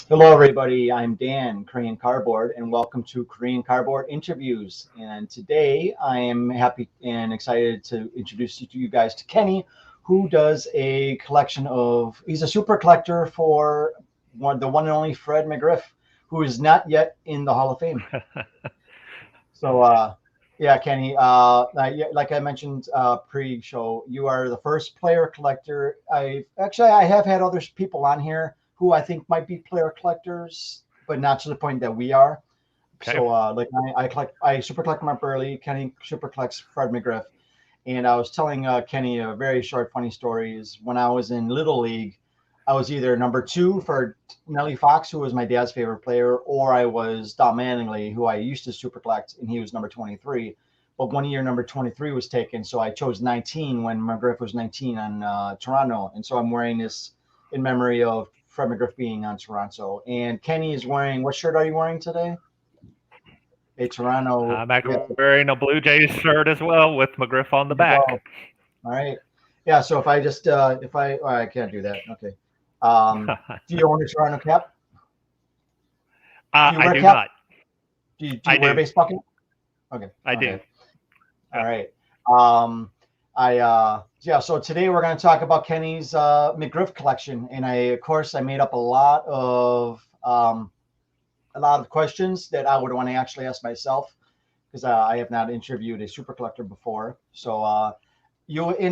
Hello, everybody. I'm Dan, Korean Cardboard, and welcome to Korean Cardboard Interviews. And today I am happy and excited to introduce you guys to Kenny, who does a collection of, he's a super collector for the one and only Fred McGriff, who is not yet in the Hall of Fame. So, yeah, Kenny, like I mentioned pre-show, you are the first player collector. I have had other people on here who I think might be player collectors, but not to the point that we are. Okay. So, I super collect Mark Burley. Kenny super collects Fred McGriff, and I was telling Kenny a very short, funny story. Is when I was in Little League, I was either number two for Nellie Fox, who was my dad's favorite player, or I was Don Mattingly, who I used to super collect, and he was number 23. But one year, number 23 was taken, so I chose 19 when McGriff was 19 on Toronto, and so I'm wearing this in memory of Fred McGriff being on Toronto. And Kenny is wearing, what shirt are you wearing today? A Toronto. I'm actually wearing a Blue Jays shirt as well with McGriff on the back. All right. Yeah. So if I just, I can't do that. Okay. Do you own a Toronto cap? I do not. Do you wear a baseball cap? Okay. I do. All right. So today we're going to talk about Kenny's McGriff collection, and of course I made up a lot of questions that I would want to actually ask myself because I have not interviewed a super collector before. So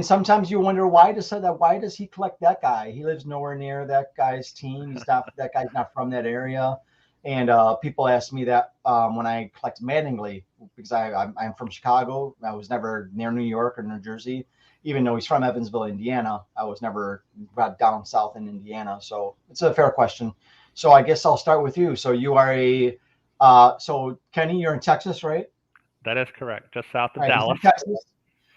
sometimes you wonder why does he collect that guy? He lives nowhere near that guy's team. That guy's not from that area. And people ask me that when I collect Mattingly, because I'm from Chicago. I was never near New York or New Jersey, even though he's from Evansville, Indiana. I was never down south in Indiana. So it's a fair question. So I guess I'll start with you. So you are so Kenny, you're in Texas, right? That is correct, just south of Dallas. Texas.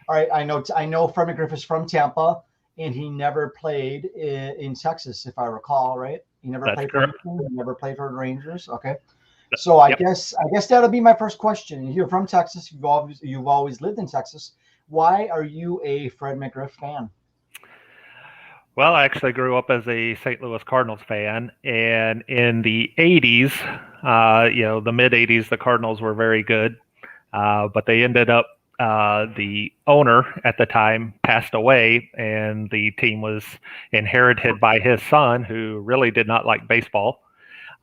All right, I know Fred McGriff is from Tampa, and he never played in Texas, if I recall, right? He never played for Houston. He never played for the Rangers. Okay, so I guess that'll be my first question. You're from Texas. You've always lived in Texas. Why are you a Fred McGriff fan? Well, I actually grew up as a St. Louis Cardinals fan, and in the '80s, the mid '80s, the Cardinals were very good, but they ended up. The owner at the time passed away, and the team was inherited by his son, who really did not like baseball,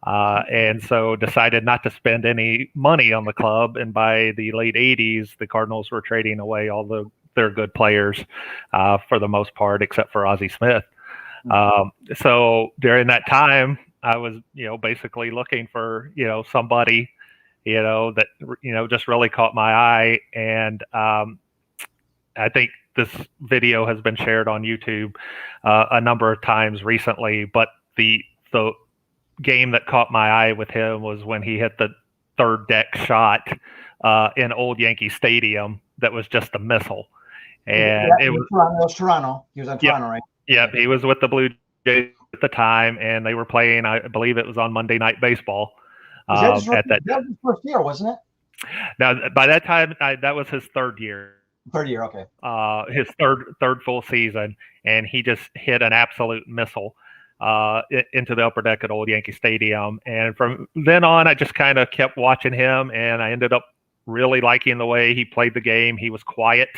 and so decided not to spend any money on the club. And by the late '80s, the Cardinals were trading away all their good players for the most part, except for Ozzie Smith. So during that time, I was, basically looking for, somebody that, just really caught my eye. And I think this video has been shared on YouTube a number of times recently, but the game that caught my eye with him was when he hit the third deck shot in Old Yankee Stadium that was just a missile. And it was Toronto. He was on Toronto, right? Yeah, he was with the Blue Jays at the time, and they were playing, I believe it was on Monday Night Baseball. That was his first year, wasn't it? Now, by that time, that was his third year. Third year, okay. His third full season, and he just hit an absolute missile into the upper deck at Old Yankee Stadium. And from then on, I just kind of kept watching him, and I ended up really liking the way he played the game. He was quiet.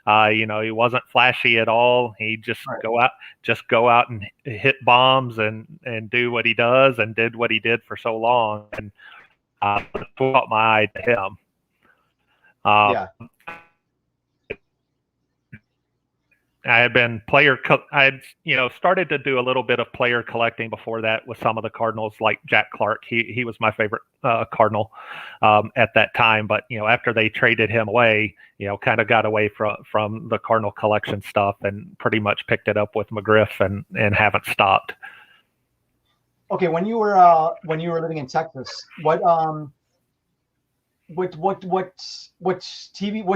He wasn't flashy at all. He just go out and hit bombs and do what he does, and did what he did for so long. And caught my eye to him. I had been started to do a little bit of player collecting before that with some of the Cardinals, like Jack Clark. He was my favorite Cardinal at that time. But, after they traded him away, kind of got away from the Cardinal collection stuff and pretty much picked it up with McGriff and haven't stopped. Okay, when you were living in Texas, what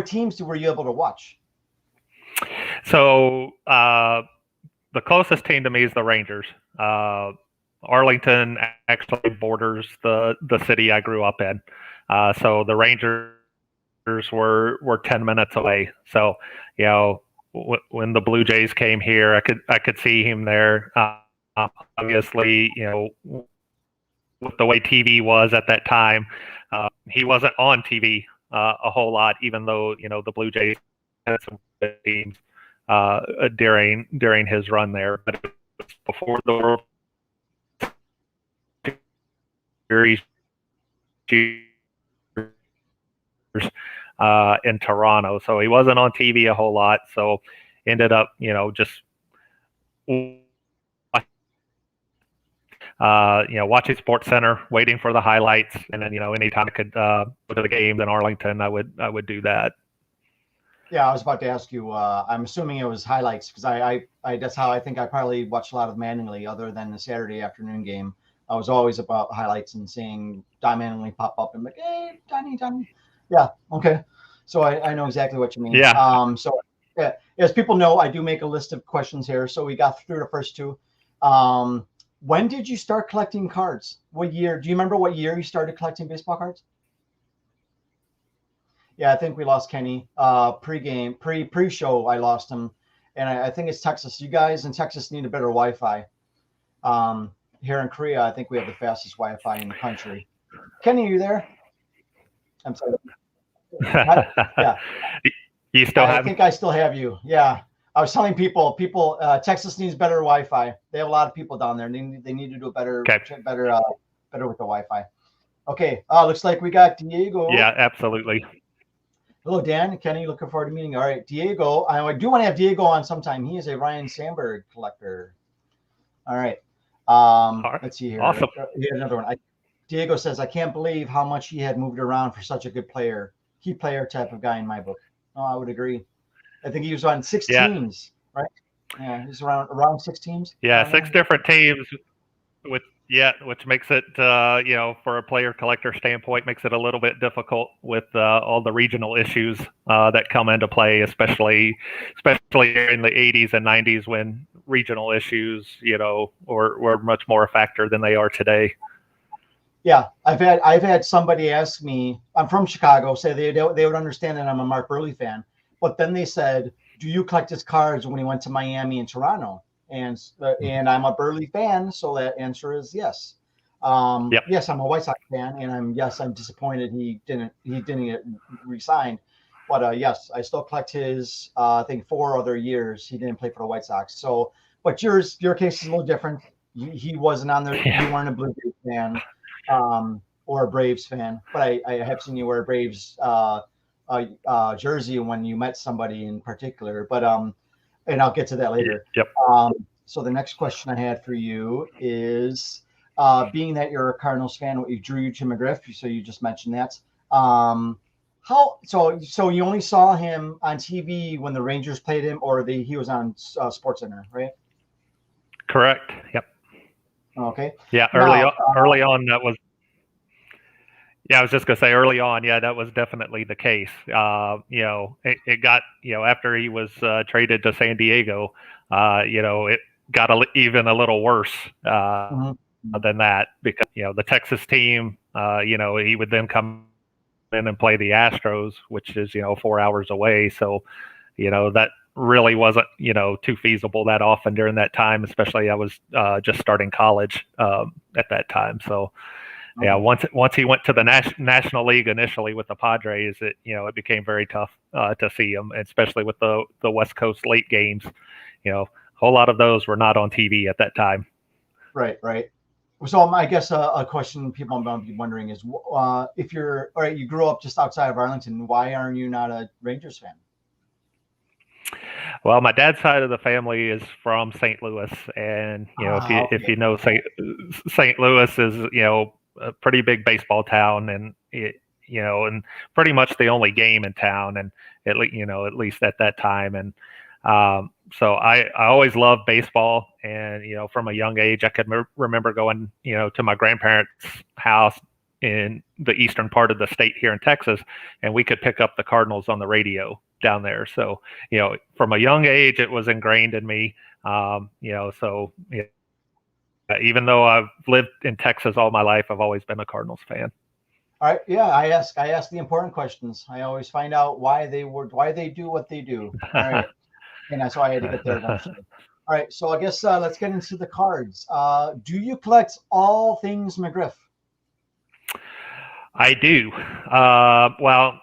teams were you able to watch? So the closest team to me is the Rangers. Arlington actually borders the city I grew up in. So the Rangers were 10 minutes away. So, when the Blue Jays came here, I could see him there. Obviously, with the way TV was at that time, he wasn't on TV a whole lot, even though the Blue Jays had some good teams during his run there. But it was before the World Series in Toronto, so he wasn't on TV a whole lot. So ended up, just watching Sports Center, waiting for the highlights, and then anytime I could go to the games in Arlington, I would do that. Yeah, I was about to ask you. I'm assuming it was highlights because I that's how I think I probably watched a lot of Manningley, other than the Saturday afternoon game. I was always about highlights and seeing Don Manningley pop up and like, hey, Johnny. Yeah, okay. So I know exactly what you mean. Yeah. So yeah, as people know, I do make a list of questions here. So we got through the first two. When did you start collecting cards? What year? Do you remember what year you started collecting baseball cards? Yeah, I think we lost Kenny. Pre-show, I lost him, and I think it's Texas. You guys in Texas need a better Wi-Fi. Here in Korea, I think we have the fastest Wi-Fi in the country. Kenny, are you there? I'm sorry. Yeah. You still have? I think I still have you. Yeah. I was telling people, Texas needs better Wi-Fi. They have a lot of people down there. They need to do better with the Wi-Fi. Okay. Looks like we got Diego. Yeah, absolutely. Hello, Dan. Kenny, looking forward to meeting. All right, Diego. I do want to have Diego on sometime. He is a Ryan Sandberg collector. All right. Let's see here. Awesome. Here's another one. Diego says, I can't believe how much he had moved around for such a good player. Key player type of guy in my book. Oh, I would agree. I think he was on 6 teams, right? Yeah, he's around 6 teams. Yeah, 6 different teams which makes it, for a player collector standpoint, makes it a little bit difficult with all the regional issues that come into play, especially in the 80s and 90s when regional issues, were much more a factor than they are today. Yeah, I've had somebody ask me, I'm from Chicago, say they would understand that I'm a Mark Burley fan, but then they said, do you collect his cards when he went to Miami and Toronto? And I'm a Burley fan, so that answer is yes. Yep. Yes, I'm a White Sox fan, and I'm disappointed he didn't get re-signed. But yes, I still collect his. I think 4 other years he didn't play for the White Sox. So, but your case is a little different. He wasn't on there. You weren't a Blue Jays fan or a Braves fan, but I have seen you wear a Braves jersey when you met somebody in particular. But and I'll get to that later. Yep. So the next question I had for you is, being that you're a Cardinals fan, what drew you to McGriff? So you just mentioned that. So you only saw him on TV when the Rangers played him, or he was on Sports Center, right? Correct. Yep. Okay. Yeah. Early on, that was. Yeah, I was just gonna say early on. Yeah, that was definitely the case. It got after he was traded to San Diego, it got even a little worse than that because the Texas team, he would then come in and play the Astros, which is 4 hours away. So, that really wasn't too feasible that often during that time. Especially I was just starting college at that time, so. Yeah, once he went to the National League initially with the Padres, it became very tough to see him, especially with the West Coast late games. A whole lot of those were not on TV at that time. Right. So I guess a question people might be wondering is, if you grew up just outside of Arlington, why aren't you not a Rangers fan? Well, my dad's side of the family is from St. Louis, and if you know St. Louis is a pretty big baseball town, and and pretty much the only game in town, and at least at that time, and so I always loved baseball, and from a young age I could remember going to my grandparents' house in the eastern part of the state here in Texas, and we could pick up the Cardinals on the radio down there. So from a young age it was ingrained in me. Even though I've lived in Texas all my life, I've always been a Cardinals fan. All right. Yeah, I ask the important questions. I always find out why they do what they do. All right. And that's why I had to get there eventually. All right. So I guess let's get into the cards. Do you collect all things McGriff? I do. Well,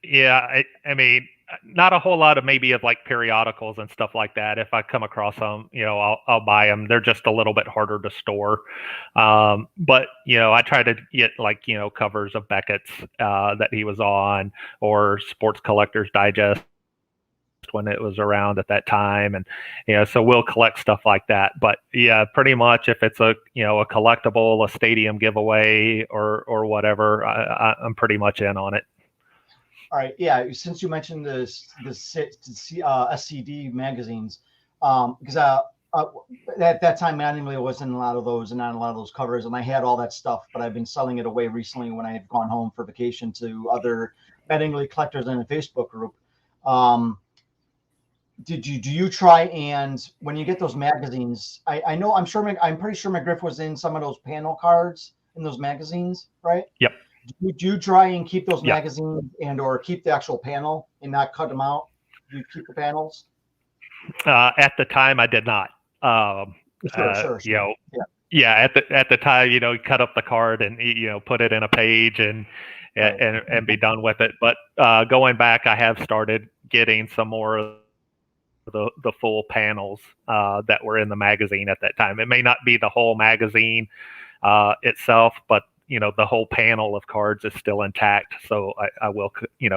yeah, I mean, not a whole lot of maybe of like periodicals and stuff like that. If I come across them, I'll buy them. They're just a little bit harder to store. But I try to get like covers of Beckett's that he was on, or Sports Collectors Digest when it was around at that time, and so we'll collect stuff like that. But yeah, pretty much if it's a a collectible, a stadium giveaway, or whatever, I'm pretty much in on it. All right, yeah. Since you mentioned SCD magazines, because at that time manually wasn't a lot of those and not a lot of those covers, and I had all that stuff, but I've been selling it away recently when I've gone home for vacation to other Mattingly collectors in a Facebook group. Do you try, and when you get those magazines, I know I'm pretty sure McGriff was in some of those panel cards in those magazines, right? Yep. Do you try and keep those Yeah. magazines or keep the actual panel and not cut them out? Do you keep the panels? At the time, I did not. Sure. Yeah. At the time, you cut up the card and put it in a page and Right. and be done with it. But going back, I have started getting some more of the full panels that were in the magazine at that time. It may not be the whole magazine itself, but the whole panel of cards is still intact. So I will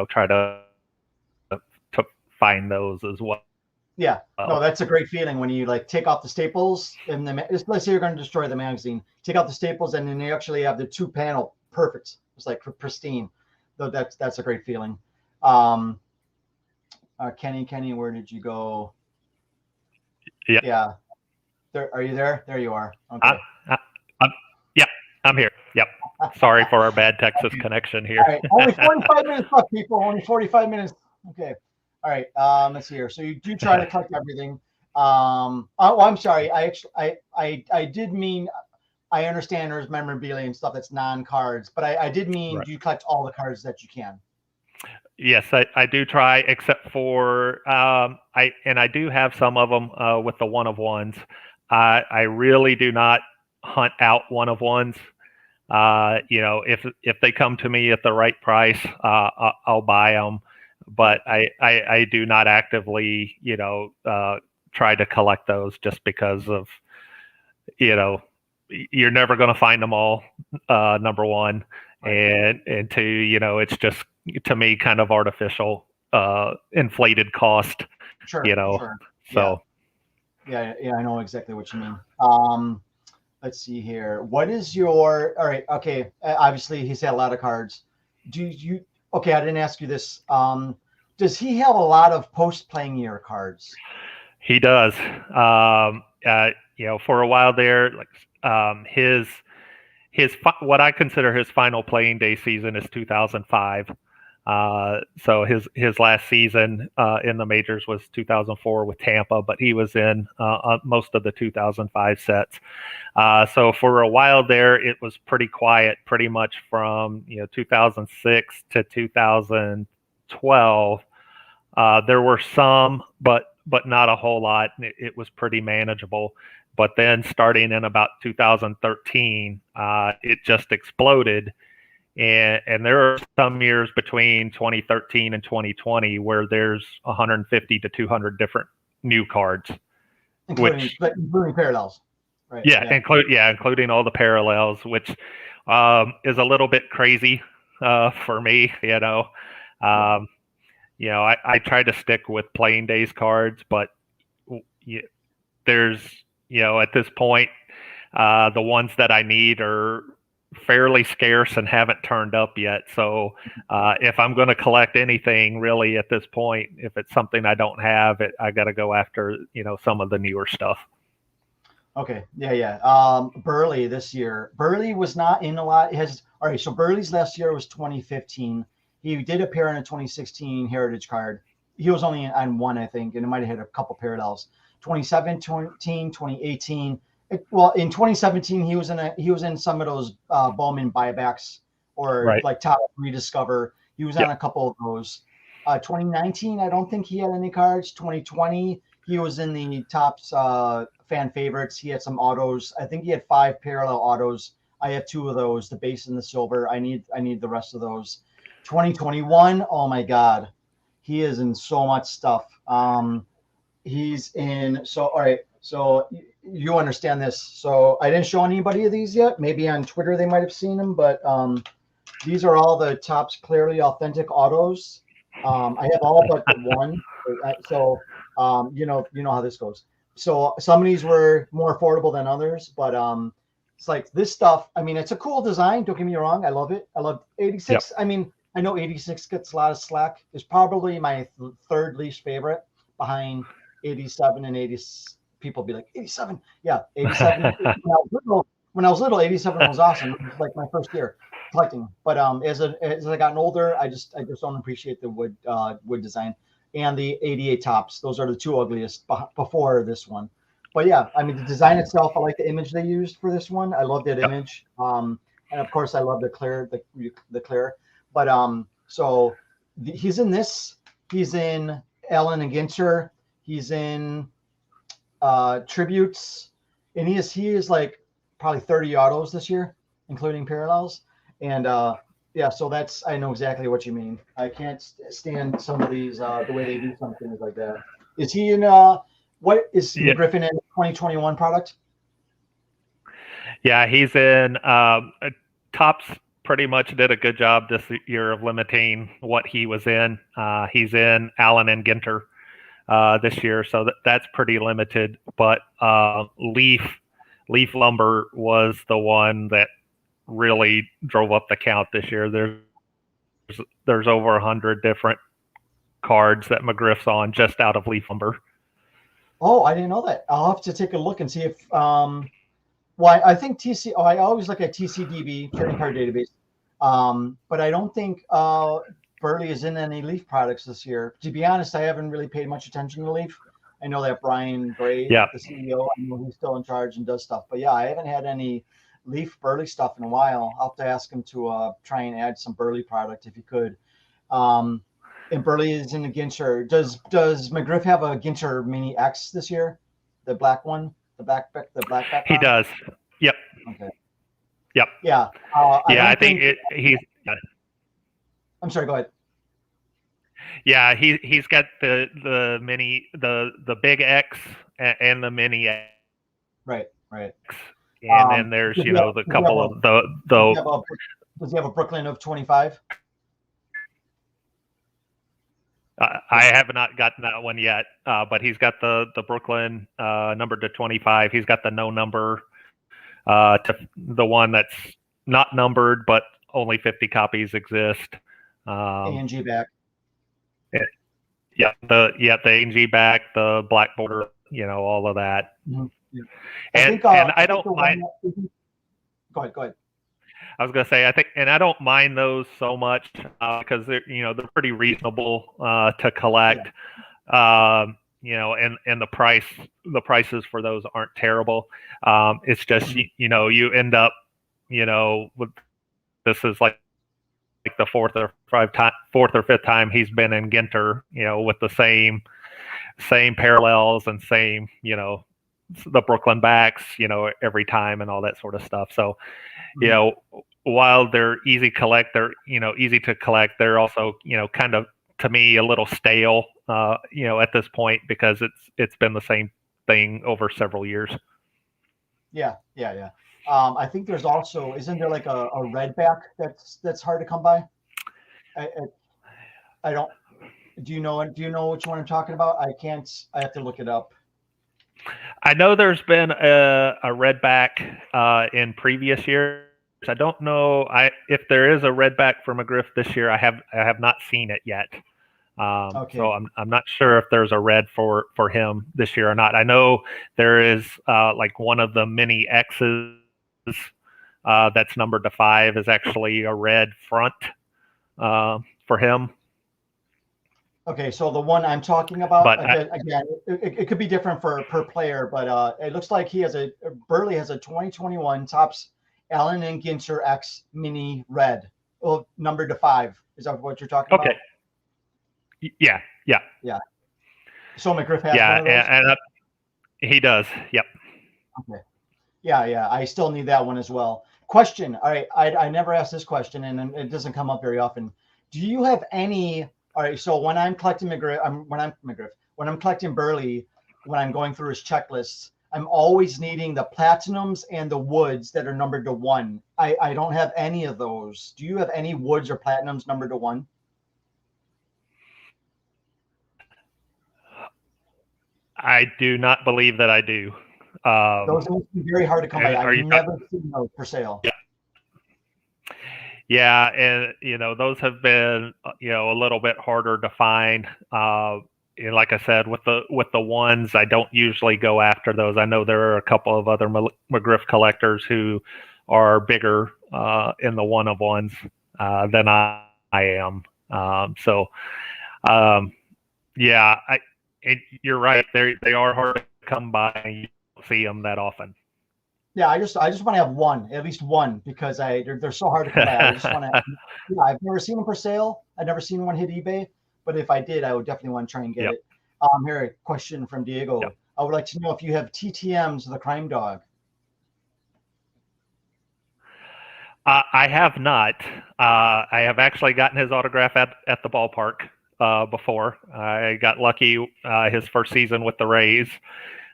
try to find those as well. Yeah, no, that's a great feeling when you like take off the staples and let's say you're going to destroy the magazine, take out the staples and then you actually have the two panel perfect. It's like pristine. Though that's a great feeling. Kenny, where did you go? Yeah. Are you there? There you are. Okay. Yeah, I'm here. Yep. Sorry for our bad Texas connection here. All right. Only 45 minutes left, people. Only 45 minutes. Okay. All right. Let's see here. So you do try to collect everything. I'm sorry. I did mean, I understand there's memorabilia and stuff that's non-cards, but I did mean, do you collect all the cards that you can? Yes, I do try, except for I do have some of them with the one of ones. I really do not hunt out one of ones. If they come to me at the right price, I'll buy them. But I do not actively try to collect those just because of you're never going to find them all. Number one, and two, it's just to me kind of artificial, inflated cost. Sure. So yeah, I know exactly what you mean. Let's see here. What is your, all right, okay, obviously he's had a lot of cards. Okay, I didn't ask you this. Does he have a lot of post-playing year cards? He does. For a while there, like his what I consider his final playing day season is 2005. So his last season in the majors was 2004 with Tampa, but he was in most of the 2005 sets. So for a while there, it was pretty quiet, pretty much from 2006 to 2012. There were some, but not a whole lot. It was pretty manageable. But then starting in about 2013, it just exploded. And there are some years between 2013 and 2020 where there's 150 to 200 different new cards, including parallels. Right. Yeah, including all the parallels, which is a little bit crazy for me. I try to stick with playing days cards, but there's at this point the ones that I need are fairly scarce and haven't turned up yet. So if I'm going to collect anything really at this point, if it's something I don't have, I got to go after some of the newer stuff. Okay. Yeah. Burley this year. Burley was not in a lot. All right. So Burley's last year was 2015. He did appear in a 2016 Heritage card. He was only on one, I think, and it might have had a couple parallels. 2017, 2018. Well, in 2017, he was in some of those Bowman buybacks or like top rediscover. He was on a couple of those. 2019, I don't think he had any cards. 2020, he was in the Topps fan favorites. He had some autos. I think he had 5 parallel autos I have 2 of those, the base and the silver. I need the rest of those. 2021, oh my God, he is in so much stuff. He's in, so all right, so you understand this. So I didn't show anybody of these yet. Maybe on Twitter they might have seen them, but these are all the Topps Clearly Authentic autos. I have all but the one. So you know how this goes. So some of these were more affordable than others, but it's like this stuff. I mean, it's a cool design. Don't get me wrong. I love it. I love 86. Yep. I mean, I know 86 gets a lot of slack. It's probably my third least favorite behind 87 and 80. People be like 87. Yeah, 87. When I was little, 87 was awesome. It was like my first year collecting. But as I gotten older, I just don't appreciate the wood design. And the 88 Topps. Those are the 2 ugliest before this one. But yeah, I mean, the design itself, I like the image they used for this one. I love that image. And of course, I love the clear. But so he's in this. He's in Allen and Ginter. He's in tributes, and he is like probably 30 autos this year, including parallels. And yeah, so that's, I know exactly what you mean. I can't stand some of these the way they do some things like that. Is he in what is Griffin in 2021 product? Yeah, he's in Topps pretty much did a good job this year of limiting what he was in. He's in Allen and Ginter this year, so that's pretty limited. But Leaf Lumber was the one that really drove up the count this year. There's over 100 different cards that McGriff's on just out of Leaf Lumber. Oh, I didn't know that. I'll have to take a look and see if I think I always look at TCDB, trading card database. But I don't think Burley is in any Leaf products this year. To be honest, I haven't really paid much attention to Leaf. I know that Brian Gray, the CEO, I know he's still in charge and does stuff. But yeah, I haven't had any Leaf Burley stuff in a while. I'll have to ask him to try and add some Burley product if he could. And Burley is in the Ginter. Does McGriff have a Ginter Mini X this year? The black one, the black background? He does. Yep. Okay. Yep. Yeah. I think he's. I'm sorry. Go ahead. Yeah, he's got the mini, the big X and the mini X. Right. And then there's the couple of the. Does he have a Brooklyn of 25? I have not gotten that one yet, but he's got the Brooklyn numbered to 25. He's got the no number to the one that's not numbered, but only 50 copies exist. A&G back. The A&G back, the black border, all of that. Mm-hmm. Yeah. And I don't mind. Go ahead. I was going to say, I don't mind those so much because they're pretty reasonable to collect. Yeah. And the prices for those aren't terrible. It's just, you end up, with, this is like the fourth or fifth time he's been in Ginter, with the same parallels and same, the Brooklyn backs, every time and all that sort of stuff. So, while they're easy to collect, they're also, kind of, to me, a little stale, at this point, because it's been the same thing over several years. Yeah. I think there's also, isn't there like a red back that's hard to come by? I don't. Do you know which one I'm talking about? I can't. I have to look it up. I know there's been a red back in previous years. I don't know if there is a red back for McGriff this year. I have not seen it yet. Okay. So I'm not sure if there's a red for him this year or not. I know there is like one of the mini X's that's numbered to 5 is actually a red front for him. Okay, so the one I'm talking about, but again, it could be different per player, but it looks like Burley has a 2021 Topps Allen and Ginter X Mini Red, numbered to 5. Is that what you're talking about? Okay. Yeah. So McGriff has one of those? And he does. Yep. Okay. Yeah. I still need that one as well. Question. All right. I never asked this question, and it doesn't come up very often. Do you have any? All right. So when I'm collecting when I'm collecting Burley, when I'm going through his checklists, I'm always needing the platinums and the woods that are numbered to 1. I don't have any of those. Do you have any woods or platinums numbered to 1? I do not believe that I do. Those must be very hard to come by. Are I've you never seen those for sale. Yeah. Yeah, and those have been a little bit harder to find. And like I said, with the ones, I don't usually go after those. I know there are a couple of other McGriff collectors who are bigger in the one of ones than I am. Yeah, you're right. They are hard to come by, and you don't see them that often. Yeah, I just want to have one, at least one, because they're so hard to come by. I just want to. Yeah, I've never seen them for sale. I've never seen one hit eBay, but if I did, I would definitely want to try and get it. Here, a question from Diego. Yep. I would like to know if you have TTMs of the Crime Dog. I have not. I have actually gotten his autograph at the ballpark before. I got lucky his first season with the Rays.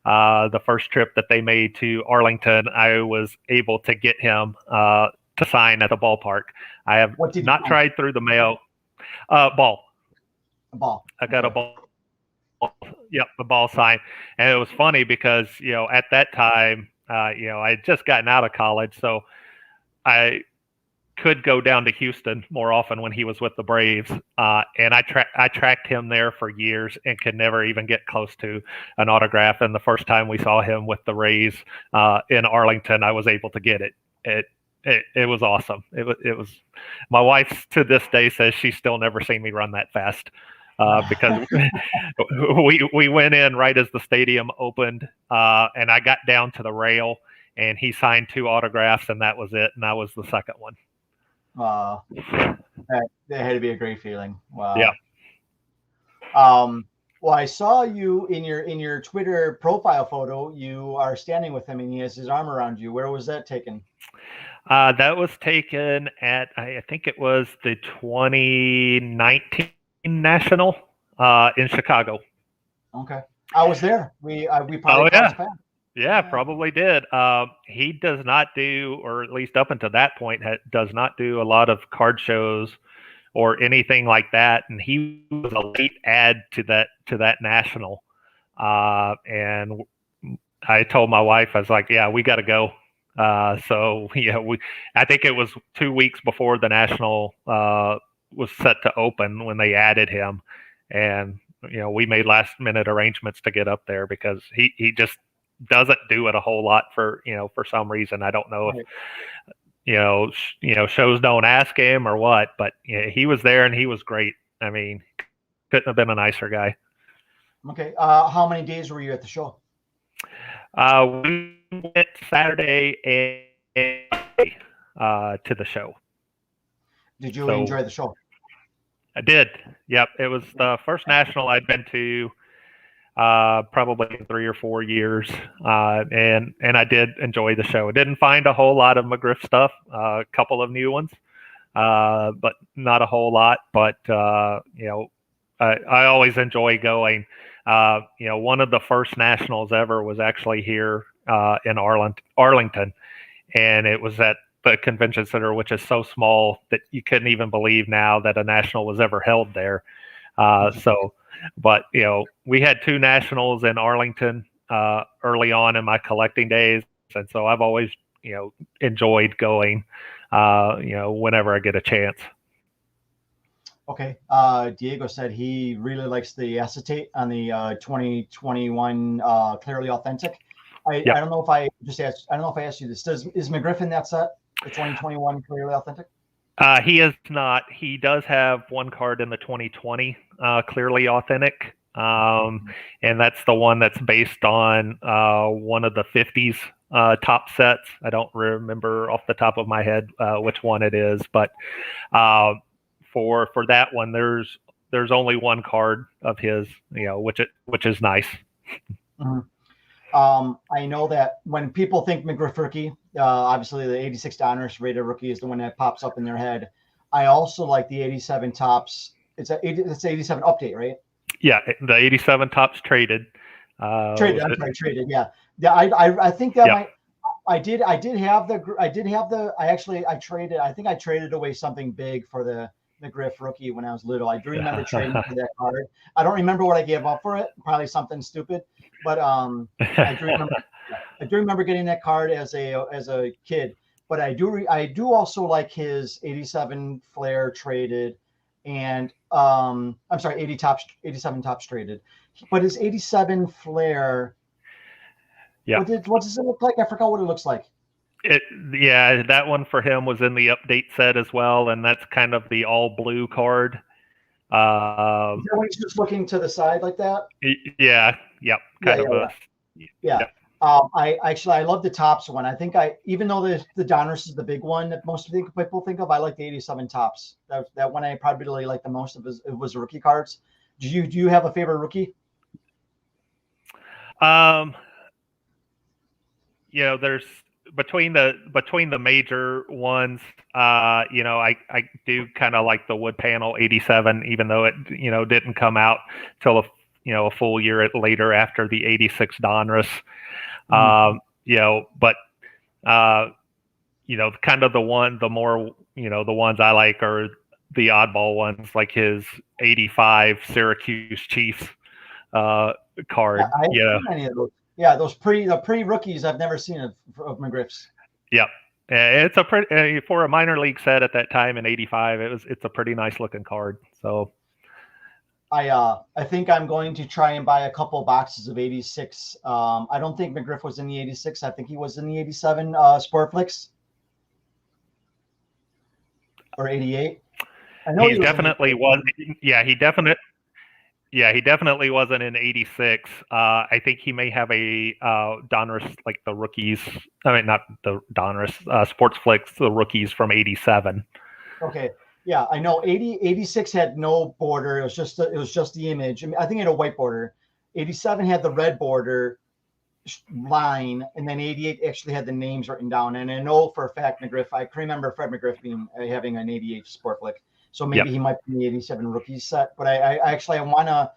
The first trip that they made to Arlington, I was able to get him to sign at the ballpark. I have not tried through the mail. Ball. A ball. I got a ball. Yep, the ball sign. And it was funny because, at that time, I had just gotten out of college, so I could go down to Houston more often when he was with the Braves. And I tracked him there for years and could never even get close to an autograph. And the first time we saw him with the Rays in Arlington, I was able to get it. It was awesome. It was. My wife to this day says she's still never seen me run that fast. Because we went in right as the stadium opened, and I got down to the rail, and he signed 2 autographs, and that was it. And I was the second one. Wow, that had to be a great feeling. Wow. Yeah. Well, I saw you in your Twitter profile photo. You are standing with him, and he has his arm around you. Where was that taken? That was taken at, I think it was the 2019 National in Chicago. Okay, I was there. We probably crossed paths. Yeah, probably did. He does not do, or at least up until that point, does not do a lot of card shows or anything like that. And he was a late add to that national. And I told my wife, I was like, "Yeah, we got to go." So yeah, I think it was 2 weeks before the national was set to open when they added him, and we made last minute arrangements to get up there because he just doesn't do it a whole lot for some reason. I don't know if shows don't ask him or what, but he was there and he was great. I mean, couldn't have been a nicer guy. Okay. How many days were you at the show? We went Saturday and to the show. Did you enjoy the show? I did. Yep. It was the first national I'd been to probably in 3 or 4 years. And I did enjoy the show. I didn't find a whole lot of McGriff stuff, a couple of new ones, but not a whole lot. But, I always enjoy going. One of the first nationals ever was actually here in Arlington. And it was at the convention center, which is so small that you couldn't even believe now that a national was ever held there. But we had 2 nationals in Arlington early on in my collecting days, and so I've always enjoyed going whenever I get a chance. Okay. Diego said he really likes the acetate on the 2021 Clearly Authentic. I don't know if I asked you this. Is McGriff in that set, the 2021 Clearly Authentic? He is not. He does have one card in the 2020 Clearly Authentic, and that's the one that's based on one of the 50s top sets. I don't remember off the top of my head which one it is, but for that one, there's only one card of his, which is nice. Mm-hmm. I know that when people think McGriff rookie, Obviously, the 86 Donruss rated rookie is the one that pops up in their head. I also like the 87 Tops. It's 87 update, right? Yeah, the 87 Tops traded. Traded. I'm sorry, traded. Yeah, yeah. I think that Yeah. might. I did have the. I traded. I think I traded away something big for the Griff rookie when I was little. I do remember trading for that card. I don't remember what I gave up for it. Probably something stupid, but I do remember. I do remember getting that card as a kid. But I do also like his 87 Flair traded, and I'm sorry, 87 Tops traded. But his 87 Flair. Yeah. What does it look like? I forgot what it looks like. Yeah, that one for him was in the update set as well, and that's kind of the all blue card. Is that when he's just looking to the side like that? Yeah, yep, kind of. Yeah. I love the Tops one. I think even though the Donruss is the big one that most people think of, I like the 87 Tops. That one I probably really like the most of was rookie cards. Do you have a favorite rookie? There's between the major ones, I do kind of like the wood panel 87, even though it didn't come out till a full year later after the 86 Donruss. But kind of the ones I like are the oddball ones, like his 85 Syracuse Chiefs card. Yeah, many of those. Yeah, those pre rookies I've never seen of McGriff's. Yep. It's a pretty for a minor league set at that time in '85. It's a pretty nice looking card. So I think I'm going to try and buy a couple boxes of 86. I don't think McGriff was in the 86. I think he was in the 87 Sportflix or 88. I know he definitely was. Yeah, he definitely wasn't in '86. I think he may have a Donruss, like the rookies. I mean, not the Donruss, Sportsflix, the rookies from '87. Okay, yeah, I know. 86 had no border. It was just the image. I mean, I think it had a white border. 87 had the red border line, and then 88 actually had the names written down. And I know for a fact McGriff. I can remember Fred McGriff having an 88 Sportflix. So maybe he might be in the 87 rookies set. But I think I want to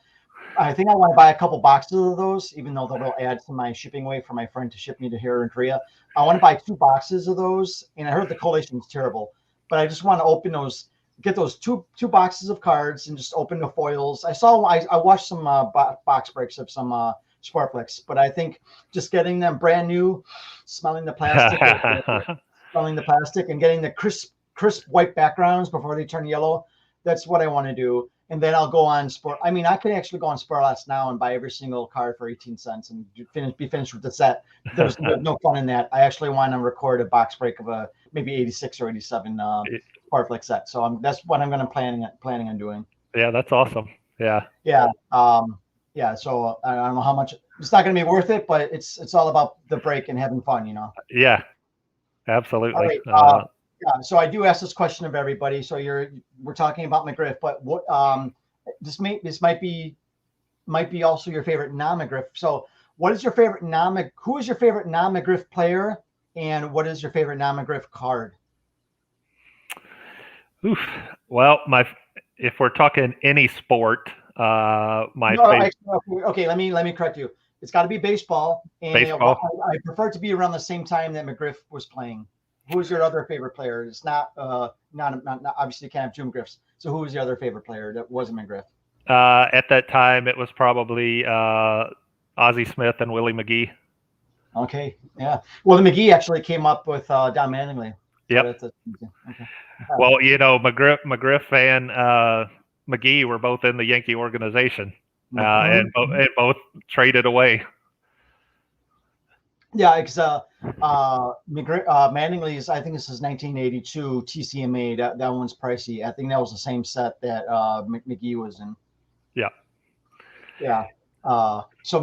buy a couple boxes of those, even though that'll add to my shipping weight for my friend to ship me to here in Korea. I want to buy 2 boxes of those. And I heard the collation is terrible, but I just want to open those, get those two boxes of cards and just open the foils. I watched some box breaks of some Sportflix, but I think just getting them brand new, smelling the plastic and getting the crisp white backgrounds before they turn yellow. That's what I want to do. And then I'll go on Sport. I mean, I could actually go on Sportlots now and buy every single card for 18 cents and be finished with the set. There's no fun in that. I actually want to record a box break of a maybe 86 or 87 Sportflix set. So that's what I'm going to planning on doing. Yeah, that's awesome. Yeah. Yeah. So I don't know how much. It's not going to be worth it, but it's all about the break and having fun, Yeah, absolutely. All right. Yeah, so I do ask this question of everybody. So we're talking about McGriff, but what this might be also your favorite non-McGriff. So what is your favorite who is your favorite non-McGriff player, and what is your favorite non-McGriff card? Oof. Well, if we're talking any sport, favorite. Okay, let me correct you. It's got to be baseball, and baseball. I prefer it to be around the same time that McGriff was playing. Who's your other favorite player? It's not obviously you can't have two McGriffs. So who was your other favorite player that wasn't McGriff? At that time, it was probably Ozzie Smith and Willie McGee. Okay, yeah. Well, the McGee actually came up with Don Mattingly. Yep. So okay. Well, McGriff and McGee were both in the Yankee organization, and both traded away. Yeah, because Mattingly's, I think this is 1982 TCMA. That one's pricey. I think that was the same set that McGee was in. Yeah. Yeah. So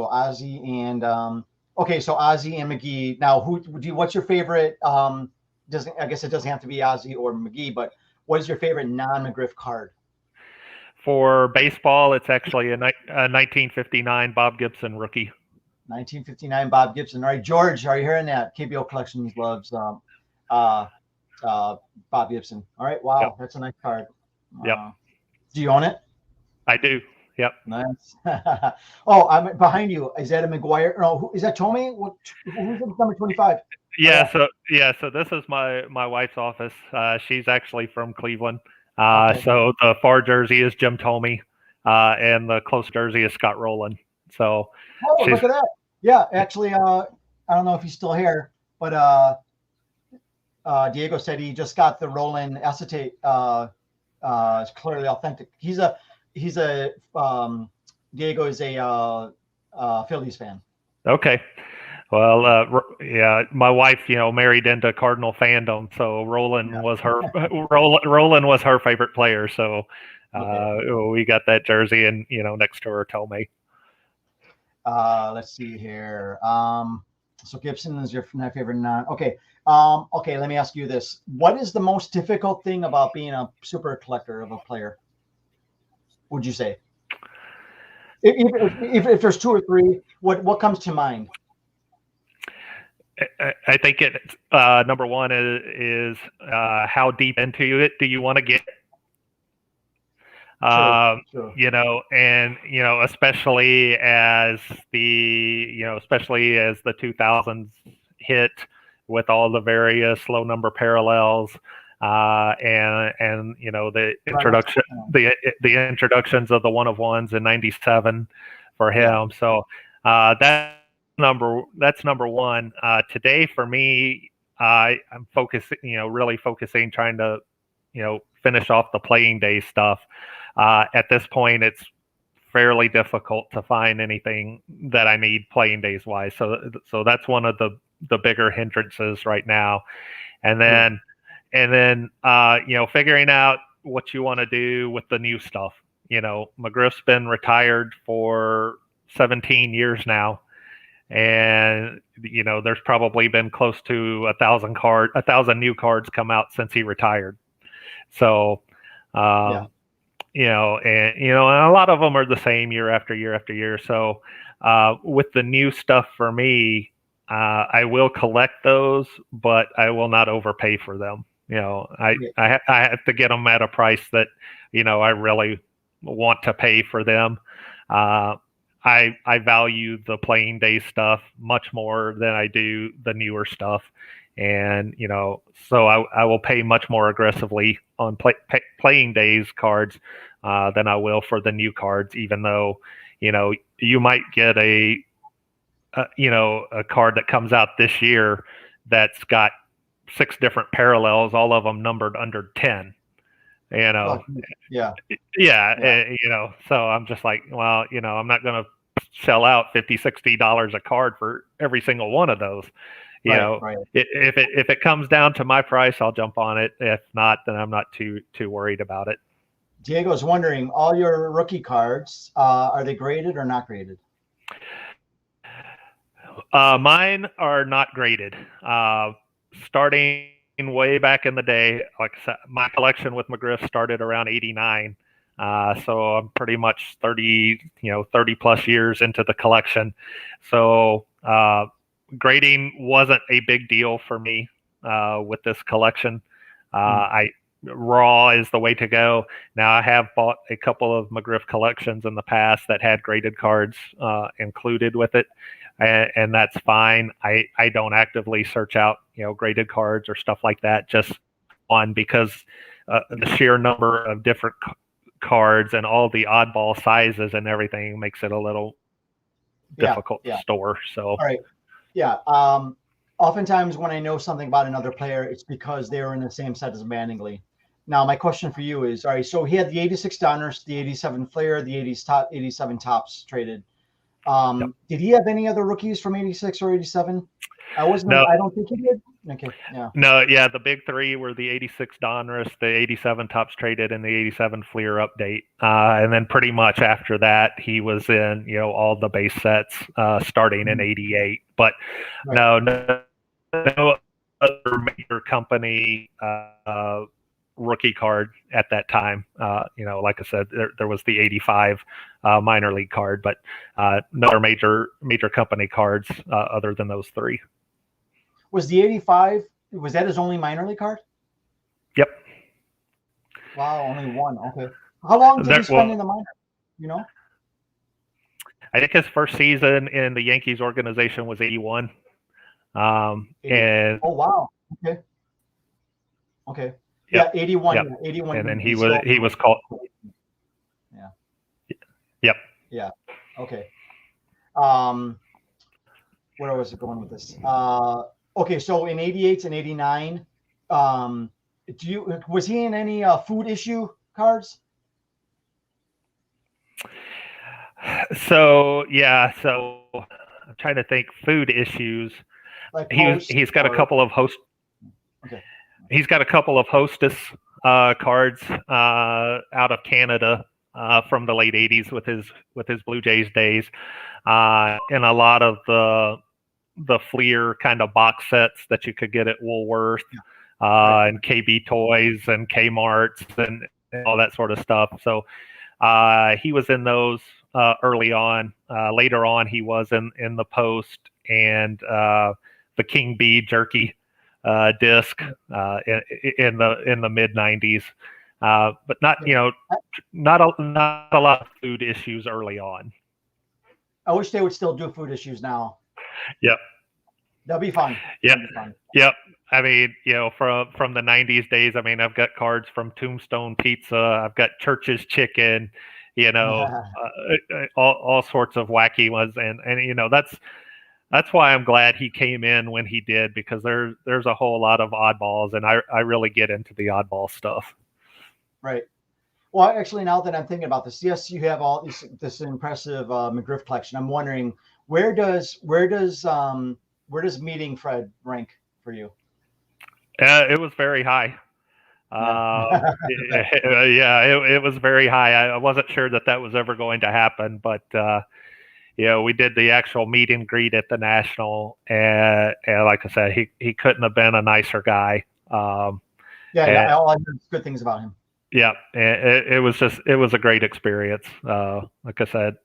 Ozzie and okay, so Ozzie and McGee. Now, what's your favorite? I guess it doesn't have to be Ozzie or McGee, but what is your favorite non-McGriff card? For baseball, it's actually a 1959 Bob Gibson rookie. 1959 Bob Gibson. All right, George, are you hearing that? KBO Collections loves Bob Gibson. All right, wow, Yep. that's a nice card. Yep. Do you own it? I do. Yep. Nice. Oh, I'm behind you. Is that a McGuire? No, is that Tommy? Who's number 25? Yeah. So this is my wife's office. She's actually from Cleveland. Okay. So the far jersey is Jim Tomey, and the close jersey is Scott Rowland. So. Oh, look at that. Yeah, actually, I don't know if he's still here, but Diego said he just got the Roland acetate. It's clearly authentic. Diego is a Phillies fan. Okay. Well, yeah, my wife, married into Cardinal fandom, so Roland was her Roland was her favorite player. So we got that jersey, and next to her Tomei. Let's see here. So Gibson is your favorite non. Okay. Okay. Let me ask you this: what is the most difficult thing about being a super collector of a player? Would you say? If there's two or three, what comes to mind? I think number one is how deep into it do you want to get? Sure. And especially as the 2000s hit with all the various low number parallels, and the introduction, the introductions of the one of ones in '97 for him. So that's number one. Today for me, I'm focusing, really focusing, trying to, finish off the playing day stuff. At this point, it's fairly difficult to find anything that I need playing days wise. So that's one of the bigger hindrances right now. And then figuring out what you want to do with the new stuff. McGriff's been retired for 17 years now. And, there's probably been close to 1,000 new cards come out since he retired. So, and a lot of them are the same year after year after year. So with the new stuff for me, I will collect those, but I will not overpay for them. I have to get them at a price that, I really want to pay for them. I value the playing day stuff much more than I do the newer stuff. And, so I will pay much more aggressively on playing days cards than I will for the new cards, even though, you might get a card that comes out this year that's got 6 different parallels, all of them numbered under 10. So I'm just like, well, I'm not going to shell out $50-$60 a card for every single one of those. If it comes down to my price, I'll jump on it. If not, then I'm not too worried about it. Diego's wondering, all your rookie cards, are they graded or not graded? Mine are not graded. Starting way back in the day, like I said, my collection with McGriff started around '89. So I'm pretty much 30 plus years into the collection. So grading wasn't a big deal for me with this collection. Raw is the way to go. Now I have bought a couple of McGriff collections in the past that had graded cards included with it. And that's fine. I don't actively search out, graded cards or stuff like that, just because the sheer number of different cards and all the oddball sizes and everything makes it a little difficult to store. So, all right. Yeah. Oftentimes when I know something about another player, it's because they were in the same set as Manningly. Now, my question for you is, all right, so he had the 86 Donruss, the 87 Flair, the 87 Topps traded. Did he have any other rookies from 86 or 87? I don't think he did. Okay. Yeah. No, yeah, the big three were the 86 Donruss, the 87 Topps traded, and the 87 Fleer update. And then pretty much after that, he was in, all the base sets starting in 88. But no other major company rookie card at that time. Like I said, there was the 85 minor league card, but no other major company cards other than those three. Was the 85, was that his only minor league card? Yep. Wow, only one. Okay. How long did he spend in the minor? You know? I think his first season in the Yankees organization was 81. And oh wow. Okay. Yep, yeah, 81. Yep. 81. And then he was called. Yeah. Yep. Yeah. Okay. Where was it going with this? Okay, so in 88 and 89, was he in any food issue cards? So I'm trying to think food issues. Like he's got a couple of host. Okay. He's got a couple of hostess cards out of Canada from the late 80s with his Blue Jays days, and a lot of the Fleer kind of box sets that you could get at Woolworth, and KB Toys and Kmart's and all that sort of stuff. So he was in those early on. Later on, he was in the Post and the King Bee jerky disc in the mid 90s. But not a lot of food issues early on. I wish they would still do food issues now. Yep. That'd be fun. Yep. Yep. I mean, from the 90s days, I mean, I've got cards from Tombstone Pizza. I've got Church's Chicken, all sorts of wacky ones. And that's why I'm glad he came in when he did, because there's a whole lot of oddballs, and I really get into the oddball stuff. Right. Well, actually, now that I'm thinking about this, yes, you have all this impressive McGriff collection. I'm wondering, where does meeting Fred rank for you? It was very high. It was very high. I wasn't sure that was ever going to happen, but we did the actual meet and greet at the National, and like I said, he couldn't have been a nicer guy. All I heard good things about him. Yeah, it was a great experience. Like I said,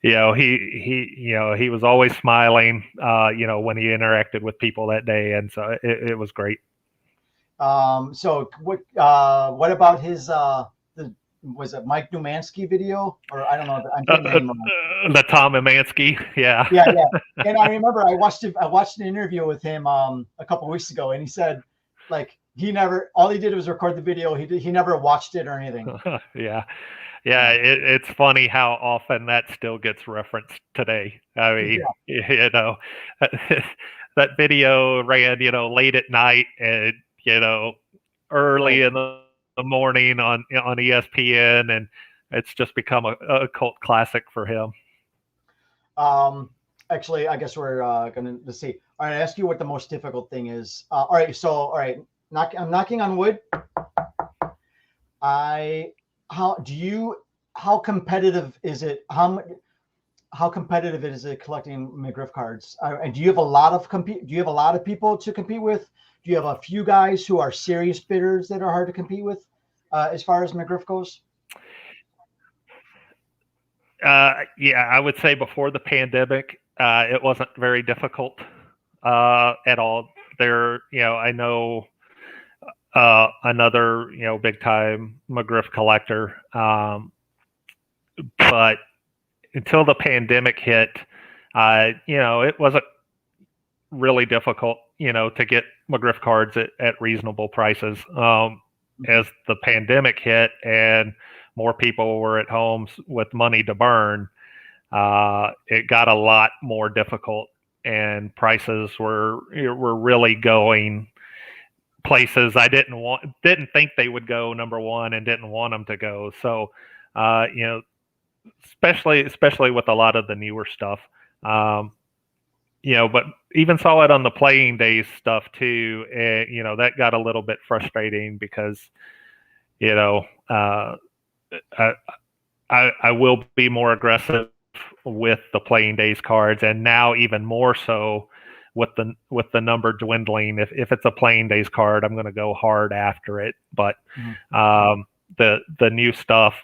he was always smiling, when he interacted with people that day, and so it was great. So what about his was it Mike Numansky video, or I don't know? I'm getting the name wrong. The Tom Numansky, yeah. Yeah. And I remember I watched an interview with him a couple of weeks ago, and he said, like, all he did was record the video. He never watched it or anything. Yeah. It's funny how often that still gets referenced today. I mean, that video ran, late at night and, early in the morning on ESPN, and it's just become a cult classic for him. Actually, I guess we're going to see. All right, I ask you what the most difficult thing is. All right. I'm knocking on wood. How competitive is it? How competitive is it collecting McGriff cards? And do you have a lot of people to compete with? Do you have a few guys who are serious bidders that are hard to compete with, as far as McGriff goes? I would say before the pandemic, it wasn't very difficult at all. I know another, big time McGriff collector. But until the pandemic hit, it wasn't really difficult, to get McGriff cards at reasonable prices. As the pandemic hit and more people were at home with money to burn, it got a lot more difficult, and prices were really going places I didn't think they would go, number one, and didn't want them to go. So, especially with a lot of the newer stuff, but even saw it on the playing days stuff too. And, that got a little bit frustrating because, I will be more aggressive with the playing days cards, and now even more so with the number dwindling. If it's a playing days card, I'm going to go hard after it. But the new stuff,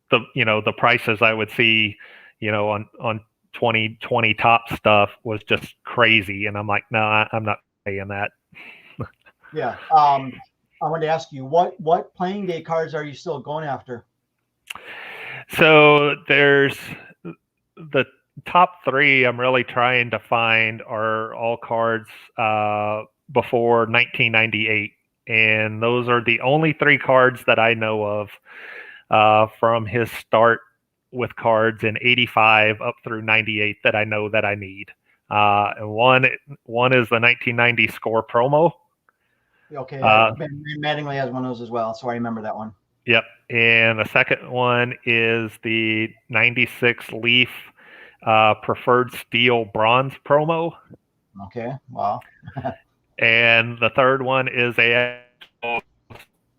the prices I would see, on 2020 top stuff was just crazy, and I'm like, no, I'm not paying that. Yeah. I wanted to ask you, what playing day cards are you still going after? So there's the top three I'm really trying to find are all cards before 1998, and those are the only three cards that I know of from his start with cards in 85 up through 98 that I know that I need. And one is the 1990 score promo. Okay, Mattingly has one of those as well, so I remember that one. Yep. And the second one is the 96 Leaf Preferred Steel Bronze promo. Okay, wow. And the third one is a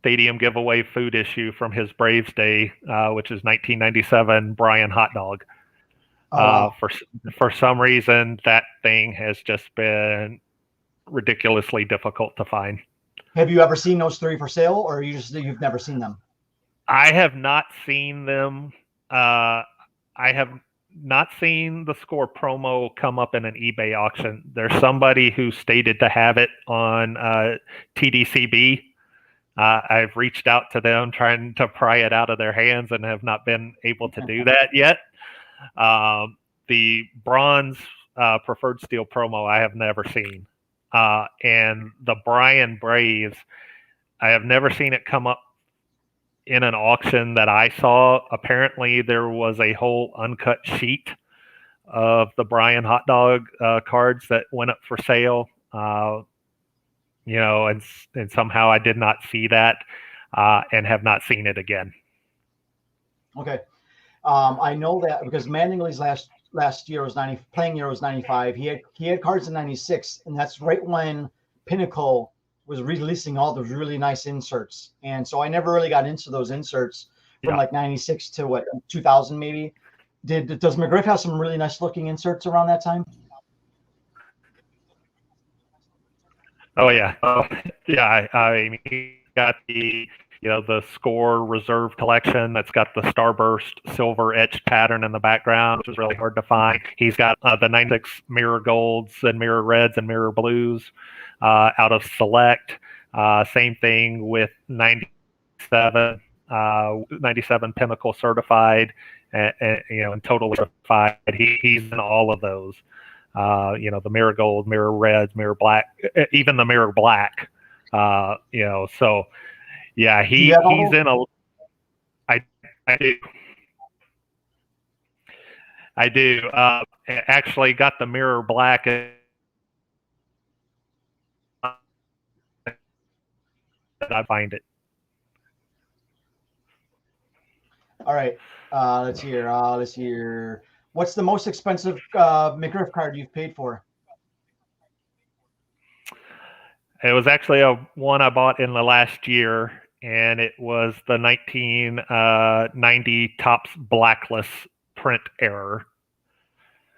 stadium giveaway food issue from his Braves day, which is 1997 Brian Hot Dog. Wow. For some reason, that thing has just been ridiculously difficult to find. Have you ever seen those three for sale, or you've never seen them? I have not seen them. I have not seen the score promo come up in an eBay auction. There's somebody who stated to have it on TDCB. I've reached out to them trying to pry it out of their hands and have not been able to do that yet. The bronze preferred steel promo I have never seen. And the Brian Braves, I have never seen it come up in an auction that I saw. Apparently there was a whole uncut sheet of the Brian Hot Dog cards that went up for sale. And somehow I did not see that and have not seen it again. Okay. I know that because Mattingly's last year was playing year was 95. He had cards in 96, and that's right when Pinnacle was releasing all those really nice inserts. And so I never really got into those inserts from like 96 to 2000 maybe. Does McGriff have some really nice looking inserts around that time? Oh yeah. I mean, he got the score reserve collection that's got the starburst silver etched pattern in the background, which is really hard to find. He's got the 96 mirror golds and mirror reds and mirror blues out of select. Same thing with 97 Pinnacle certified and totally certified. He's in all of those. The mirror gold, mirror reds, mirror black, even the mirror black. So yeah, he's in a. I do. I do. Actually, got the mirror black. I find it. All right. Let's hear. What's the most expensive McGriff card you've paid for? It was actually one I bought in the last year, and it was the 1990 Topps Blacklist print error.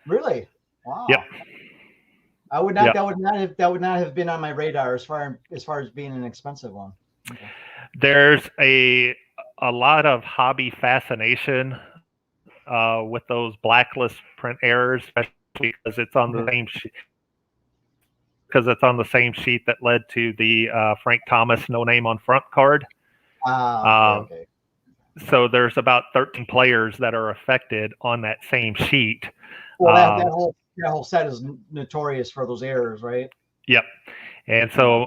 Really? Wow. Yep. I would not. Yep. That would not have been on my radar as far as being an expensive one. Okay. There's a lot of hobby fascination with those Blacklist print errors, especially because it's on the same sheet. Because it's on the same sheet that led to the Frank Thomas no name on front card. Okay. So there's about 13 players that are affected on that same sheet. Well, that whole set is notorious for those errors, right? Yep. And so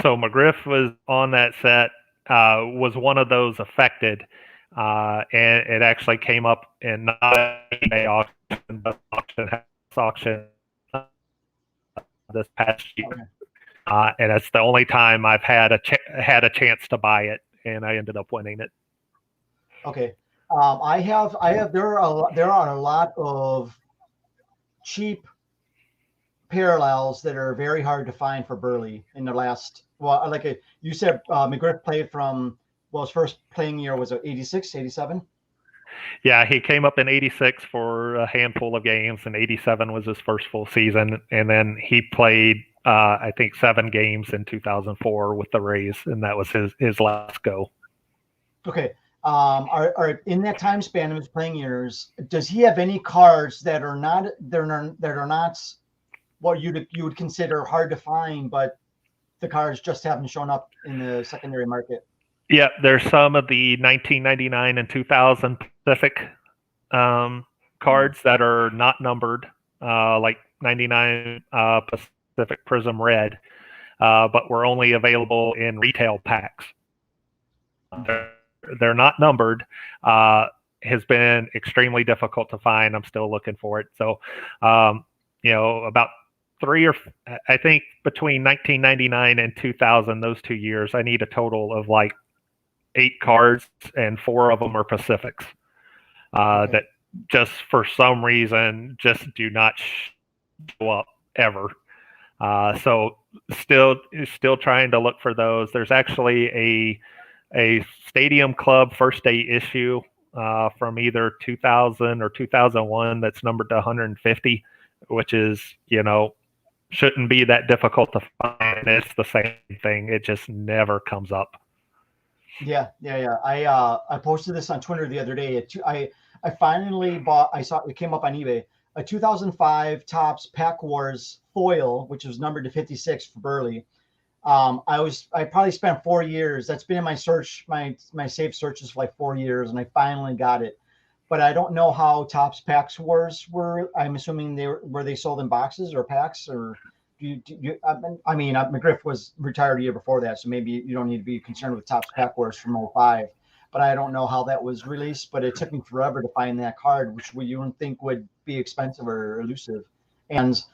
McGriff was on that set, was one of those affected, and it actually came up in not eBay auction, but auction this past year. Okay. And it's the only time I've had a chance to buy it, and I ended up winning it. Okay. There are a lot of cheap parallels that are very hard to find for Burley in the last, you said McGriff played from, his first playing year was 86, 87? Yeah, he came up in '86 for a handful of games, and '87 was his first full season. And then he played, I think, 7 games in 2004 with the Rays, and that was his last go. Okay. Are in that time span of his playing years, does he have any cards that are not what you would consider hard to find, but the cards just haven't shown up in the secondary market? Yeah, there's some of the 1999 and 2000 Pacific cards that are not numbered, like 99 Pacific Prism Red, but were only available in retail packs. They're not numbered. Has been extremely difficult to find. I'm still looking for it. So, about I think between 1999 and 2000, those 2 years, I need a total of like 8 cards, and 4 of them are Pacifics that just for some reason just do not show up ever. So still trying to look for those. There's actually a Stadium Club first day issue from either 2000 or 2001 that's numbered to 150, which is, shouldn't be that difficult to find. It's the same thing. It just never comes up. Yeah. I posted this on Twitter the other day. I finally bought. I saw it came up on eBay. A 2005 Topps Pack Wars foil, which was numbered to 56 for Burley. I probably spent 4 years. That's been in my search, my saved searches for like 4 years, and I finally got it. But I don't know how Topps Pack Wars were. I'm assuming they sold in boxes or packs, or McGriff was retired a year before that, so maybe you don't need to be concerned with Topps Pack Wars from 05. But I don't know how that was released. But it took me forever to find that card, which you wouldn't think would be expensive or elusive. And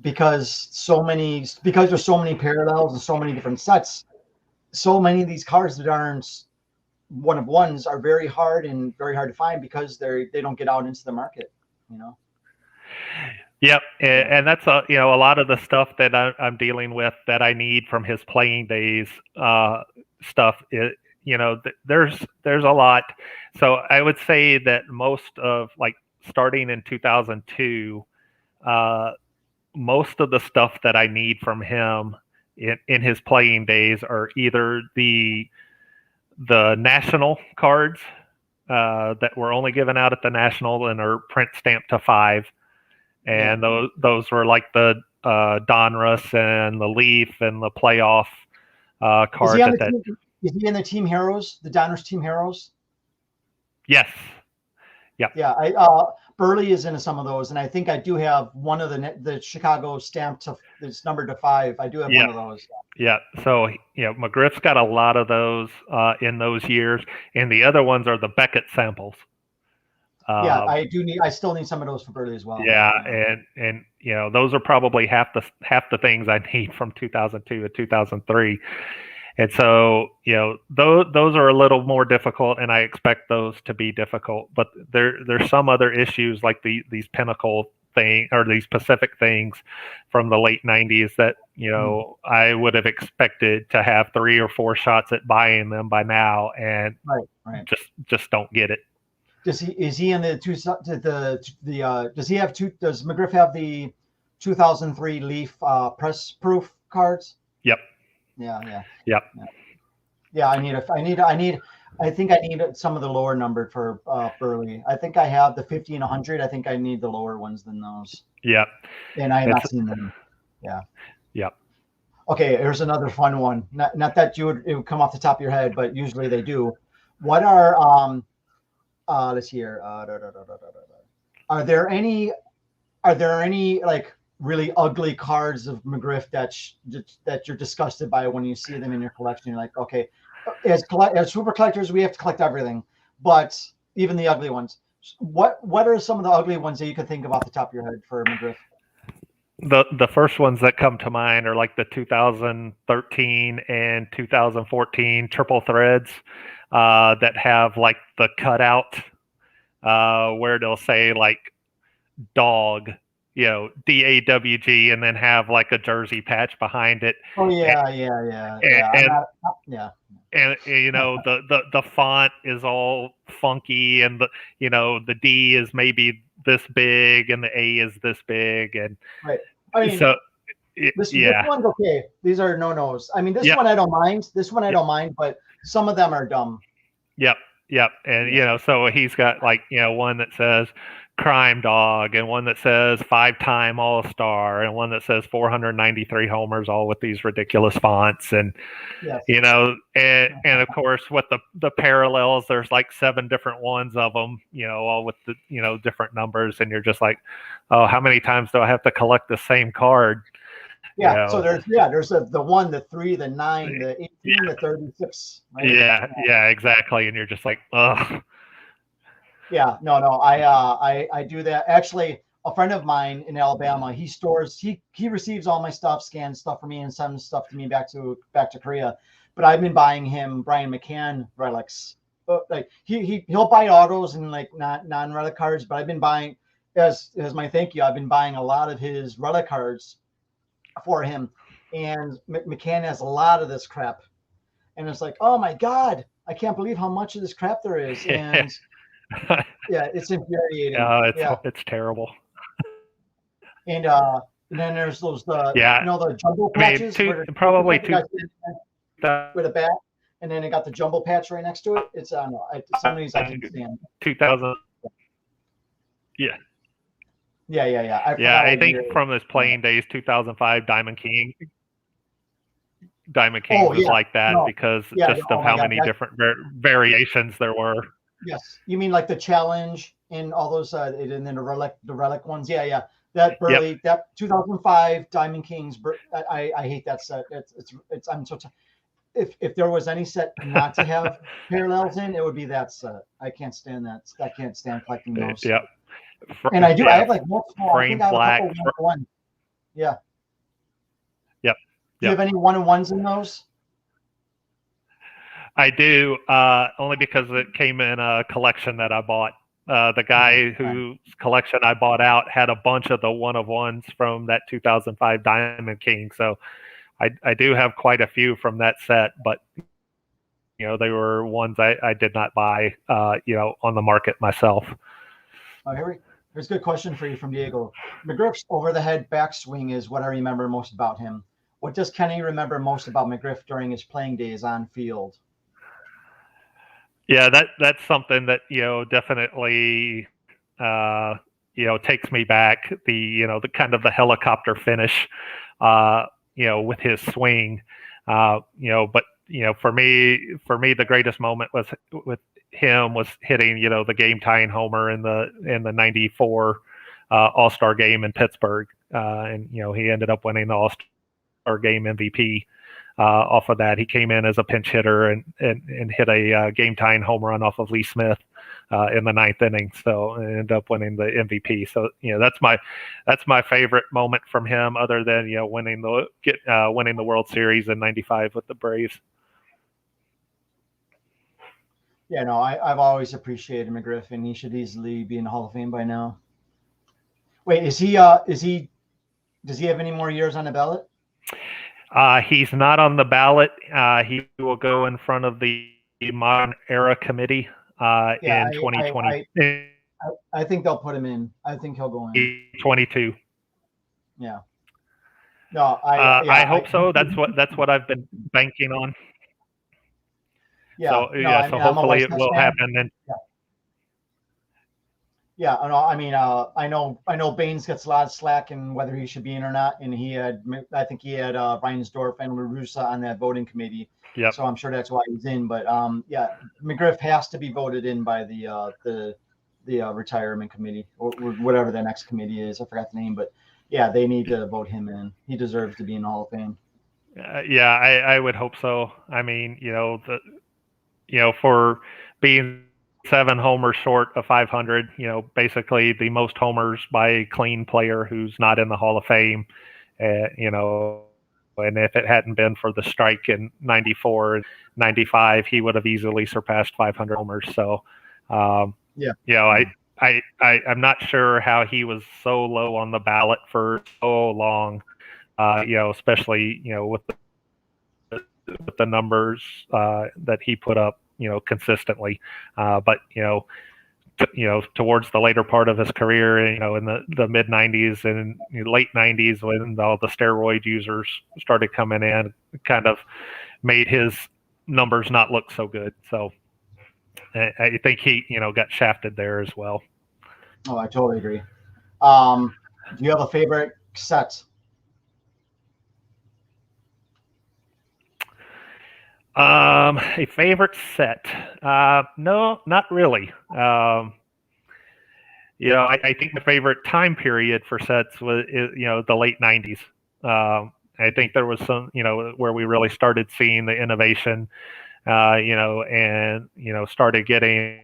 because there's so many parallels and so many different sets, so many of these cards that aren't one of ones are very hard to find because they don't get out into the market. Yep, and that's a lot of the stuff that I'm dealing with that I need from his playing days stuff. There's a lot. So I would say that most of, like, starting in 2002, most of the stuff that I need from him in his playing days are either the national cards that were only given out at the National and are print stamped to 5. And those were like the Donruss and the Leaf and the playoff cards. Is he in the Team Heroes, the Donruss Team Heroes? Yes. Yep. Yeah. Burley is into some of those, and I think I do have one of the Chicago stamped that's numbered to 5. I do have one of those. Yeah. So McGriff's got a lot of those in those years, and the other ones are the Beckett samples. I still need some of those for Burley as well. Yeah, and those are probably half the things I need from 2002 to 2003. And so, those are a little more difficult, and I expect those to be difficult. But there's some other issues like these Pinnacle thing or these Pacific things from the late 90s that I would have expected to have 3 or 4 shots at buying them by now, and just don't get it. Is he in the does McGriff have the 2003 Leaf press proof cards? Yep. Yeah. I think I need some of the lower numbered for Burley. I think I have the 50 and 100. I think I need the lower ones than those. Yeah. And I have not seen them. Yeah. Yep. Okay, here's another fun one. Not that it would come off the top of your head, but usually they do. What are let's see here. Are there any like really ugly cards of McGriff that you're disgusted by when you see them in your collection? You're like, okay, as super collectors, we have to collect everything, but even the ugly ones. What are some of the ugly ones that you can think of off the top of your head for McGriff? The first ones that come to mind are like the 2013 and 2014 triple threads that have like the cutout where they'll say like dog, DAWG and then have like a jersey patch behind it. Oh yeah, and, yeah. Yeah. And the font is all funky, and the D is maybe this big and the A is this big, and right. I mean, so this yeah. one's okay. These are no-nos. I mean, this Yep. one I don't mind. This one I don't mind, but some of them are dumb. Yep. And so he's got like one that says Crime Dog, and one that says 5-time All-Star, and one that says 493 homers, all with these ridiculous fonts. And Yes. and of course with the parallels, there's like 7 different ones of them, all with the different numbers, and you're just like, oh, how many times do I have to collect the same card? Yeah. So there's the 1, the 3, the 9, the 18, the 36. Right? Yeah, exactly. And you're just like, ugh. Yeah, no. I do that. Actually, a friend of mine in Alabama, he receives all my stuff, scans stuff for me, and sends stuff to me back to Korea. But I've been buying him Brian McCann relics. Like he'll buy autos and like non-relic cards, but I've been buying as my thank you. I've been buying a lot of his relic cards for him, and McCann has a lot of this crap, and it's like, oh my god, I can't believe how much of this crap there is, and yeah, it's infuriating. It's terrible. And then there's those the jumbo patches, probably two with a bat, and then it got the jumbo patch right next to it. It's some of these I can't stand. 2000. Yeah. I think from his playing days, 2005 Diamond King was like that because of how many different variations there were. Yes, you mean like the challenge and all those, and then the relic ones. Yeah. That Burley, that 2005 Diamond Kings. I hate that set. It's I'm so. If there was any set not to have parallels in, it would be that set. I can't stand that. I can't stand collecting those. Yep. And I do. I have like multiple. Frame black. Yeah. Yep. Do you have any 1-on-1s in those? I do, only because it came in a collection that I bought. The guy whose collection I bought out had a bunch of the 1-of-1s from that 2005 Diamond King. So I do have quite a few from that set, but they were ones I did not buy, on the market myself. Here's a good question for you from Diego. McGriff's over-the-head backswing is what I remember most about him. What does Kenny remember most about McGriff during his playing days on field? Yeah, that's something that definitely takes me back. The kind of the helicopter finish, with his swing, But for me, the greatest moment was with him was hitting the game tying homer in the '94 All-Star game in Pittsburgh, and he ended up winning the All-Star game MVP. Off of that, he came in as a pinch hitter and hit a game-tying home run off of Lee Smith in the 9th inning. So ended up winning the MVP. So that's my favorite moment from him, other than winning the World Series in '95 with the Braves. Yeah, no, I've always appreciated McGriff, and he should easily be in the Hall of Fame by now. Wait, does he have any more years on the ballot? He's not on the ballot. He will go in front of the Modern Era Committee in 2020. I think they'll put him in. I think he'll go in. 22. Yeah. No, I hope so. That's what I've been banking on. Yeah. So hopefully it will happen. And yeah, I know Baines gets a lot of slack in whether he should be in or not, and I think he had Reinsdorf and LaRussa on that voting committee. Yep. So I'm sure that's why he's in. But yeah, McGriff has to be voted in by the retirement committee or whatever the next committee is. I forgot the name, but yeah, they need to vote him in. He deserves to be in the Hall of Fame. Yeah, I would hope so. I mean, for being 7 homers short of 500, basically the most homers by a clean player who's not in the Hall of Fame, and if it hadn't been for the strike in '94, '95, he would have easily surpassed 500 homers. So, I'm not sure how he was so low on the ballot for so long. Especially with the numbers that he put up, consistently. But towards the later part of his career, in the mid '90s and late '90s, when all the steroid users started coming in, kind of made his numbers not look so good. So I think he, got shafted there as well. Oh, I totally agree. Do you have a favorite set? A favorite set? No, not really. I think the favorite time period for sets was, the late '90s. I think there was some, where we really started seeing the innovation, and started getting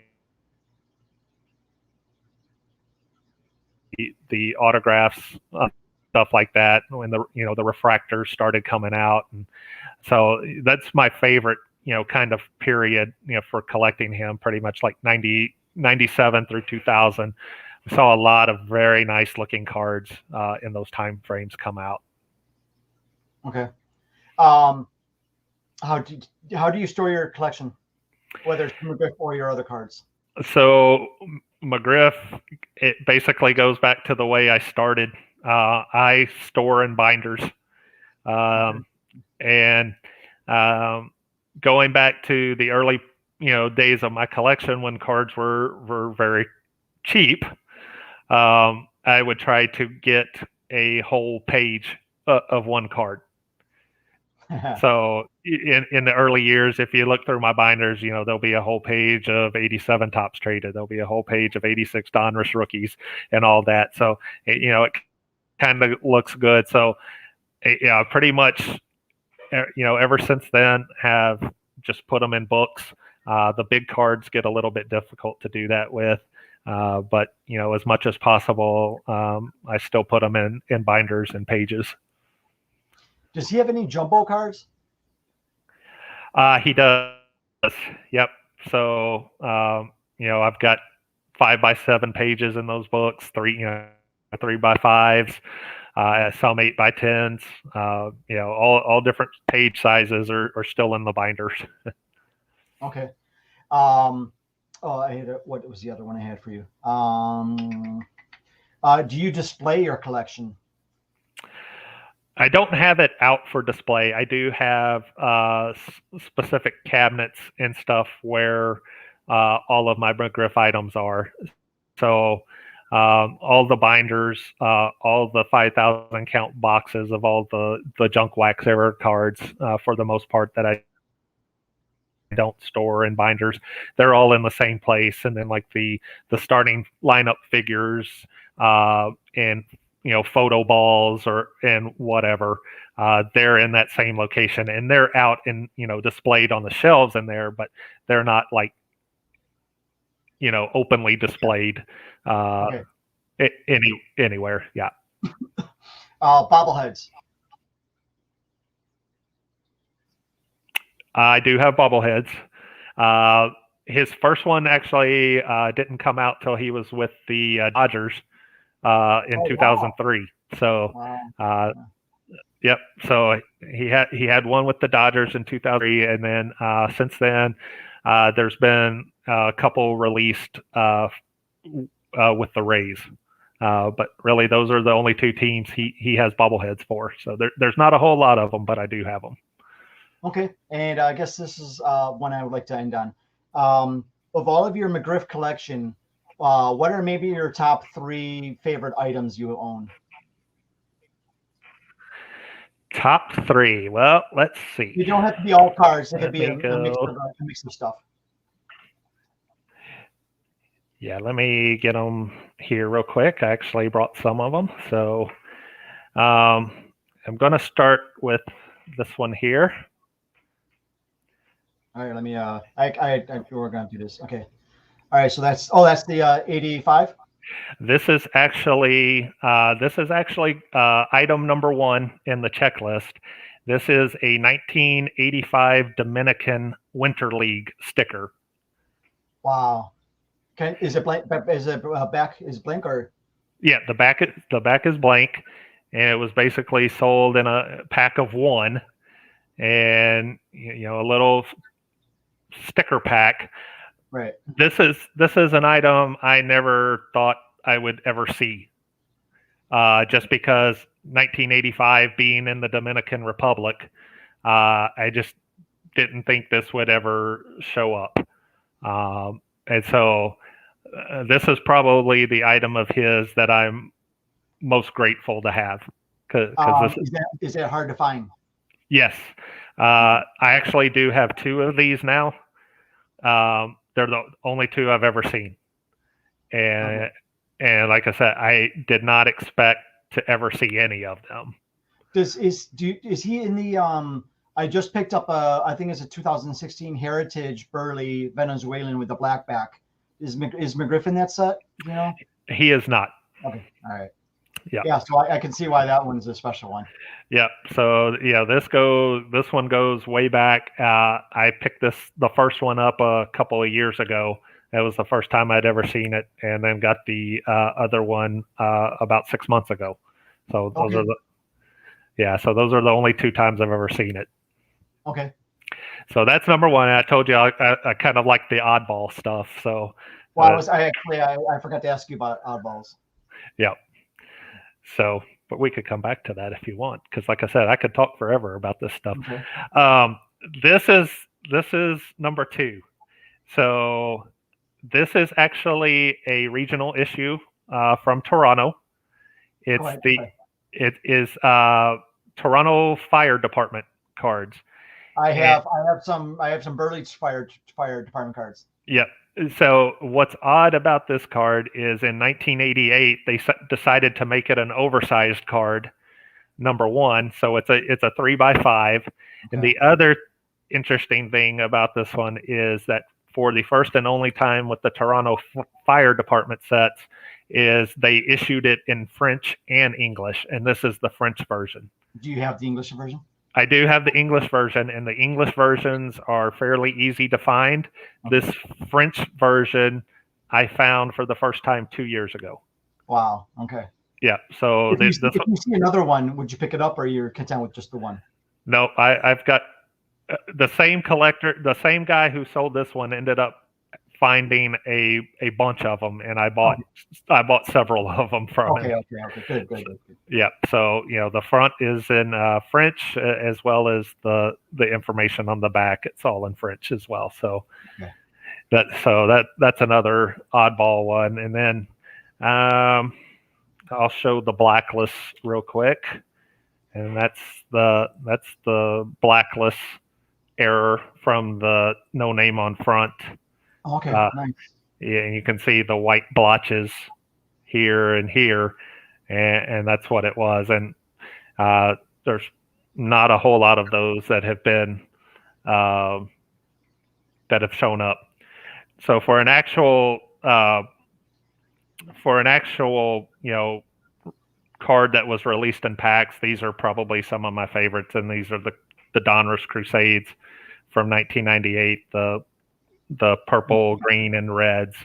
the autographs, stuff like that, when the refractors started coming out, and so that's my favorite, kind of period, for collecting him. Pretty much like 97 through 2000. We saw a lot of very nice looking cards in those time frames come out. Okay. How do you store your collection, whether it's McGriff or your other cards? So McGriff, it basically goes back to the way I started. I store in binders, and going back to the early days of my collection when cards were very cheap. I would try to get a whole page of one card. So in the early years, if you look through my binders, there'll be a whole page of 87 tops traded. There'll be a whole page of 86 Donruss rookies and all that. So, it kind of looks good. So, yeah, pretty much, ever since then have just put them in books. The big cards get a little bit difficult to do that with. But as much as possible, I still put them in binders and pages. Does he have any jumbo cards? He does. Yep. So I've got 5x7 pages in those books, 3x5s, some 8x10s. All different page sizes are still in the binders. Okay. What was the other one I had for you? Do you display your collection? I don't have it out for display. I do have specific cabinets and stuff where all of my McGriff items are. So all the binders, all the 5,000 count boxes of all the junk wax era cards, for the most part, that I don't store in binders, they're all in the same place. And then like the starting lineup figures, and photo balls and whatever, they're in that same location, and they're out and displayed on the shelves in there, but they're not like openly displayed anywhere. Yeah. Bobbleheads. I do have bobbleheads. His first one actually didn't come out till he was with the Dodgers in 2003. Wow. So, yep. So he had one with the Dodgers in 2003, and then since then, there's been a couple released with the Rays. But really, those are the only two teams he has bobbleheads for. So there's not a whole lot of them, but I do have them. Okay, and I guess this is one I would like to end on. Of all of your McGriff collection, what are maybe your top 3 favorite items you own? Top 3. Well, let's see. You don't have to be all cards. It could be a mix of stuff. Yeah, let me get them here real quick. I actually brought some of them. So I'm going to start with this one here. All right, let me. We're going to do this. Okay. All right, so that's the 85. This is actually item number 1 in the checklist. This is a 1985 Dominican Winter League sticker. Wow. Okay, is it blank? Is it back? Is blank or? Yeah, the back is blank, and it was basically sold in a pack of one, and a little sticker pack. Right. This is an item I never thought I would ever see. Just because 1985 being in the Dominican Republic, I just didn't think this would ever show up. And so this is probably the item of his that I'm most grateful to have. Because this Is that hard to find? yes, I actually do have two of these now. They're the only two I've ever seen, and Okay. and like I said, I did not expect to ever see any of them. Is he in the I just picked up I think it's a 2016 Heritage Burley Venezuelan with the black back. Is McGriff in that set? You know? He is not. Okay. All right. Yeah. Yeah. So I can see why that one's a special one. Yep. So this one goes way back. I picked the first one up a couple of years ago. That was the first time I'd ever seen it, and then got the other one about 6 months ago. So those are so those are the only two times I've ever seen it. Okay. So that's number one. And I told you I kind of like the oddball stuff. So well, I forgot to ask you about oddballs. Yeah. So, but we could come back to that if you want, because like I said, I could talk forever about this stuff. Okay. This is number two. So this is actually a regional issue from Toronto. It is Toronto Fire Department cards. I have some Burley Fire Department cards. Yep. So what's odd about this card is in 1988 they decided to make it an oversized card, number one. So it's a 3x5. Okay. And the other interesting thing about this one is that for the first and only time with the Toronto Fire Department sets, is they issued it in French and English, and this is the French version. Do you have the English version? I do have the English version, and the English versions are fairly easy to find. Okay. This French version I found for the first time 2 years ago. Wow. Okay. Yeah. So if you see another one, would you pick it up, or you're content with just the one? No, I've got the same collector, the same guy who sold this one ended up finding a bunch of them, and I bought several of them from him. Okay. Good. Yeah. So the front is in French, as well as the information on the back. It's all in French as well. So that's another oddball one. And then I'll show the Blacklist real quick, and that's the Blacklist error from the no name on front. Okay, nice. Yeah, and you can see the white blotches here and here, and that's what it was. And there's not a whole lot of those that have been that have shown up. So for an actual card that was released in packs, these are probably some of my favorites, and these are the Donruss Crusades from 1998. The purple, green, and reds.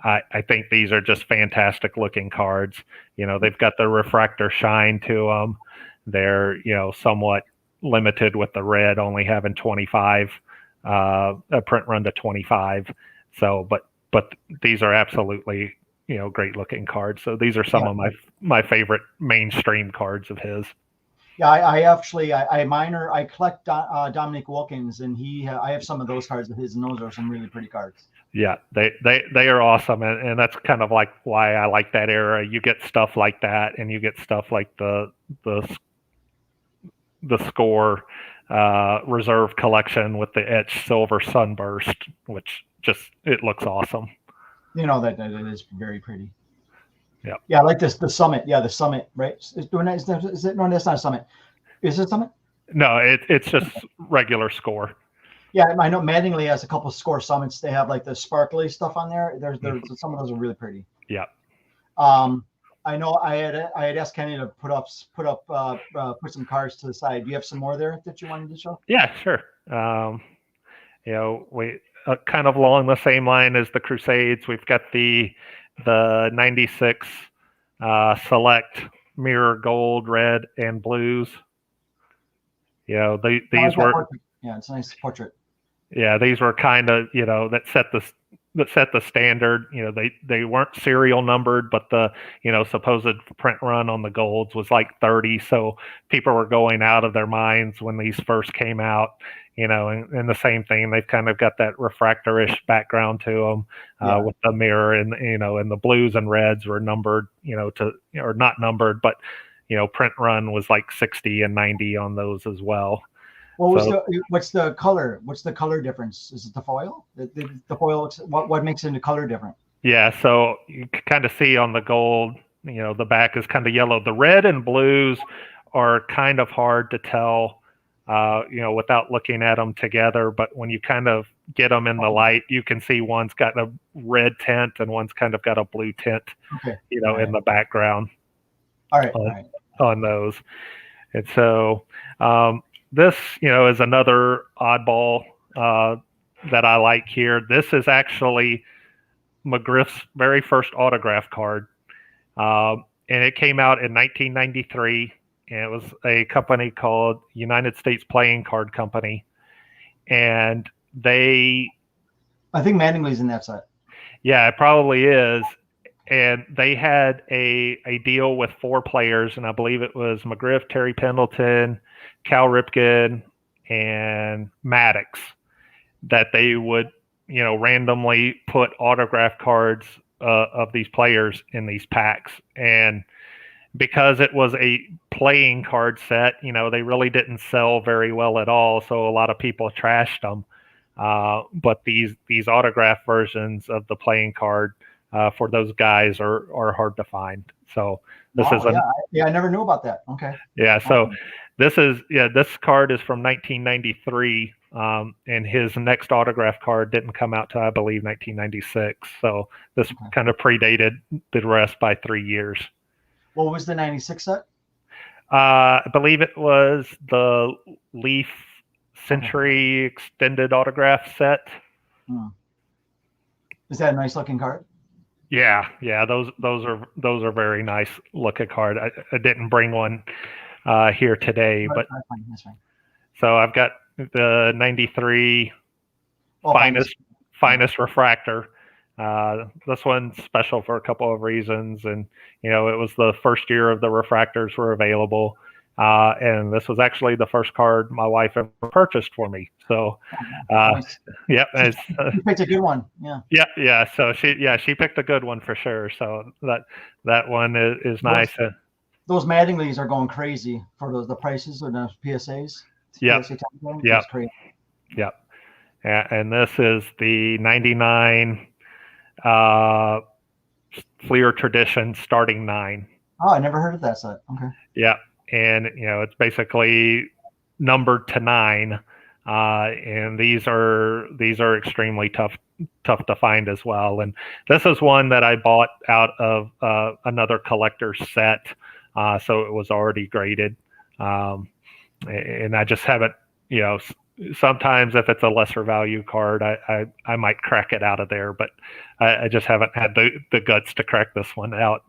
I think these are just fantastic looking cards. They've got the refractor shine to them. They're, somewhat limited with the red only having 25, a print run to 25. So, but these are absolutely, great looking cards. So these are some of my favorite mainstream cards of his. Yeah, I collect Dominic Wilkins, and I have some of those cards of his, and those are some really pretty cards. Yeah, they are awesome, and that's kind of like why I like that era. You get stuff like that, and you get stuff like the Score Reserve collection with the etched silver sunburst, which just it looks awesome. That is very pretty. Yeah. Yeah, I like this. The Summit. Yeah, the Summit. Right? Is it? No, that's not a Summit. Is it Summit? No, it's just regular Score. Yeah, I know Mattingly has a couple of Score Summits. They have like the sparkly stuff on there. There's some of those are really pretty. Yeah. I know I had asked Kenny to put some cards to the side. Do you have some more there that you wanted to show? Yeah, sure. kind of along the same line as the Crusades. We've got the 96 Select Mirror Gold, Red, and Blues. These were portrait. Yeah, it's a nice portrait. Yeah, these were kind of that set the standard. They weren't serial numbered, but the supposed print run on the golds was like 30, so people were going out of their minds when these first came out. And the same thing, they've kind of got that refractorish background to them with the mirror, and and the blues and reds were numbered, or not numbered, but print run was like 60 and 90 on those as well. What's the color? What's the color difference? Is it the foil? The foil looks. What makes it the color different? Yeah, so you can kind of see on the gold, the back is kind of yellow. The red and blues are kind of hard to tell, without looking at them together. But when you kind of get them in the light, you can see one's got a red tint and one's kind of got a blue tint, in the background. All right. On those. And so this, is another oddball that I like here. This is actually McGriff's very first autograph card. And it came out in 1993. And it was a company called United States Playing Card Company. And I think Mattingly's in that set. Yeah, it probably is. And they had a deal with 4 players, and I believe it was McGriff, Terry Pendleton, Cal Ripken, and Maddox, that they would, randomly put autograph cards of these players in these packs. And because it was a playing card set, they really didn't sell very well at all. So a lot of people trashed them. But these autograph versions of the playing card for those guys are hard to find. So this is I never knew about that. Okay. Yeah. So this card is from 1993, and his next autograph card didn't come out till I believe 1996. So this kind of predated the rest by 3 years. What was the 96 set? I believe it was the Leaf Century Extended Autograph set. Is that a nice looking card? Yeah, those are very nice looking card. I didn't bring one here today, but that's fine. So I've got the 93 finest refractor. This one's special for a couple of reasons, and it was the first year of the refractors were available. And this was actually the first card my wife ever purchased for me. So, you picked a good one. Yeah. So she picked a good one for sure. So that one is nice. Those Mattinglys are going crazy for the prices or the PSAs. Yep. And this is the 99 Fleer Tradition starting 9. Oh, I never heard of that set. Okay. Yeah. And it's basically numbered to 9, and these are extremely tough to find as well. And this is one that I bought out of another collector's set, so it was already graded. And I just haven't, sometimes if it's a lesser value card, I might crack it out of there, but I just haven't had the guts to crack this one out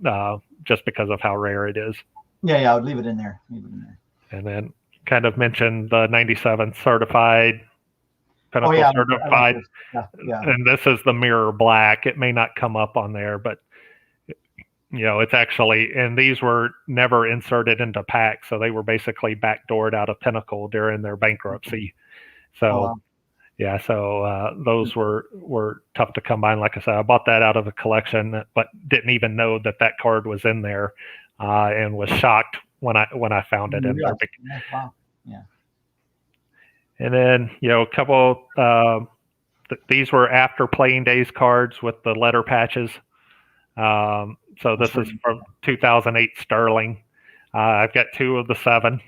just because of how rare it is. Yeah, I would leave it in there. And then kind of mentioned the 97 certified, Pinnacle certified. Yeah. And this is the mirror black. It may not come up on there, but it's actually, and these were never inserted into packs, so they were basically backdoored out of Pinnacle during their bankruptcy. So those were tough to come by. And like I said, I bought that out of a collection, but didn't even know that card was in there. And was shocked when I found it in there. Wow. Yeah. And then a couple. These were after playing days cards with the letter patches. So this is from 2008 Sterling. I've got 2 of the 7,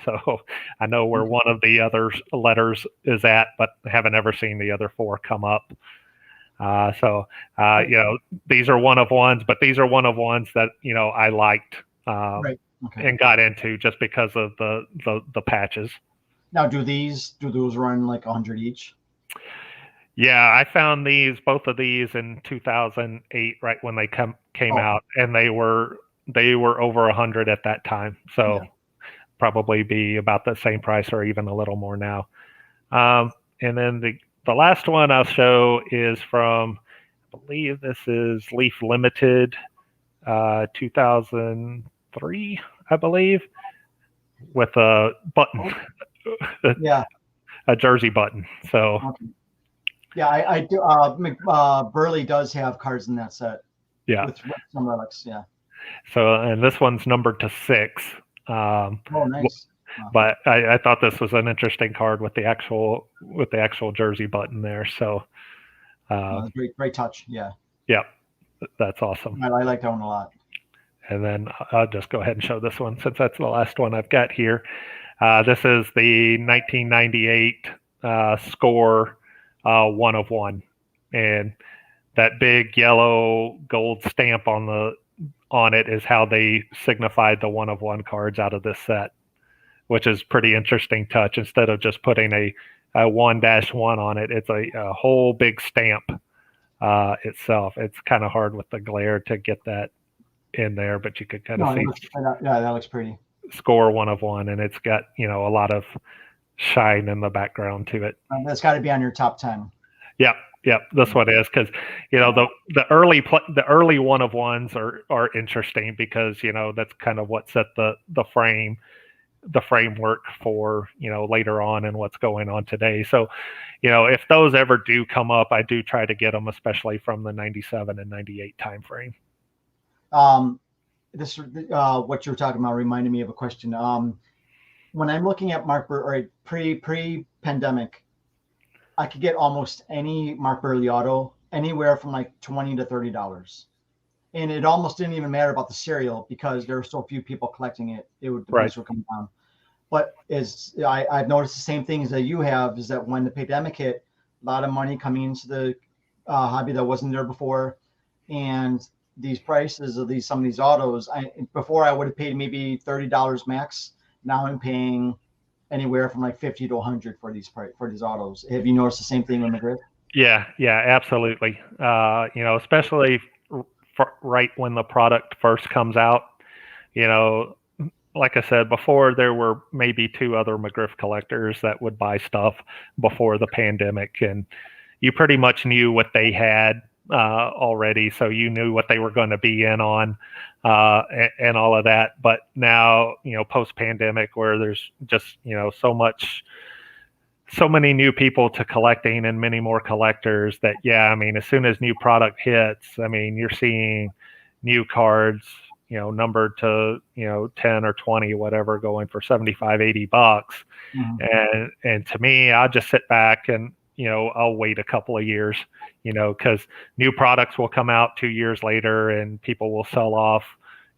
so I know where one of the other letters is at, but haven't ever seen the other 4 come up. These are one of ones, but these are one of ones that I liked and got into just because of the patches. Now, do those run like 100 each? Yeah, I found both of these in 2008, right when they came Oh, out, and they were over 100 at that time. So yeah. probably be about the same price or even a little more now. And then the last one I'll show is from, I believe this is Leaf Limited, 2003, I believe, with a button, Oh, yeah. a jersey button. So Okay. Yeah, I do. Burley does have cards in that set yeah. with some relics. Yeah. So and this one's numbered to 6. Um, Oh, nice. Wow. but I thought this was an interesting card with the actual jersey button there. So Great, great touch. Yeah, yeah, that's awesome. I like that one a lot. And then I'll just go ahead and show this one since that's the last one I've got here. This is the 1998 score 1 of 1, and that big yellow gold stamp on it is how they signified the 1 of 1 cards out of this set, which is pretty interesting touch. Instead of just putting a 1-1 on it, it's a whole big stamp itself. It's kind of hard with the glare to get that in there, but you could kind of No, see that looks pretty. score 1 of 1, and it's got a lot of shine in the background to it. That's got to be on your top 10. Yep, this one is because the early 1 of 1s are interesting because that's kind of what set the framework for later on and what's going on today. So if those ever do come up, I do try to get them, especially from the 97 and 98 time frame. This what you were talking about reminded me of a question. When I'm looking at Mark Burley pre-pandemic, I could get almost any Mark Burley auto anywhere from like $20 to $30, and it almost didn't even matter about the serial because there were so few people collecting it. The price would come down. But I've noticed the same things that you have, is that when the pandemic hit, a lot of money coming into the hobby that wasn't there before, and these prices of some of these autos. Before I would have paid maybe $30 max. Now I'm paying anywhere from like 50 to 100 for these autos. Have you noticed the same thing with McGriff? Yeah, absolutely. Especially right when the product first comes out. Like I said before, there were maybe 2 other McGriff collectors that would buy stuff before the pandemic, and you pretty much knew what they had already, so you knew what they were going to be in on and all of that. But now, post pandemic, where there's just so many new people to collecting and many more collectors, that as soon as new product hits, you're seeing new cards numbered to 10 or 20 whatever, going for 75, $80. Mm-hmm. And to me, I'll just sit back and I'll wait a couple of years, because new products will come out 2 years later and people will sell off,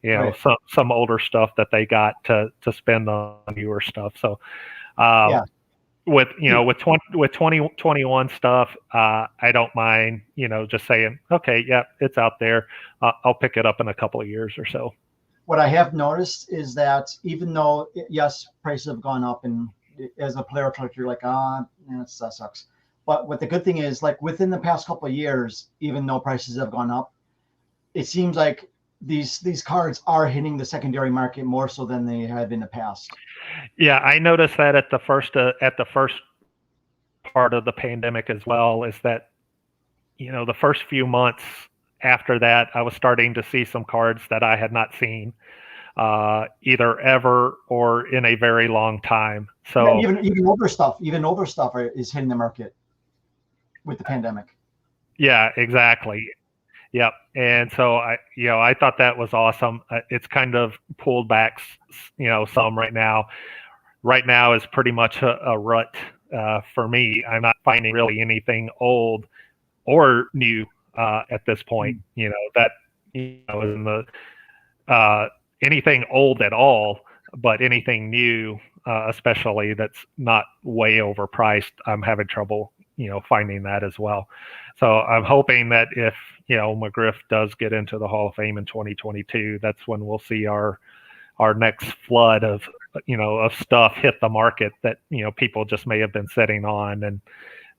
right, some older stuff that they got to spend on newer stuff. So, with 2021 stuff, I don't mind, just saying, okay, it's out there. I'll pick it up in a couple of years or so. What I have noticed is that even though, yes, prices have gone up, and as a player collector, you're like, that sucks. But what the good thing is, like within the past couple of years, even though prices have gone up, it seems like these cards are hitting the secondary market more so than they have in the past. Yeah, I noticed that at the first part of the pandemic as well, is that the first few months after that, I was starting to see some cards that I had not seen either ever or in a very long time. So even older stuff is hitting the market with the pandemic. Yeah, exactly. Yep. And so I thought that was awesome. It's kind of pulled back, some right now. Right now is pretty much a rut for me. I'm not finding really anything old or new at this point. In the anything old at all, but anything new, especially that's not way overpriced, I'm having trouble finding that as well. So I'm hoping that if McGriff does get into the Hall of Fame in 2022, that's when we'll see our next flood of stuff hit the market that people just may have been sitting on, and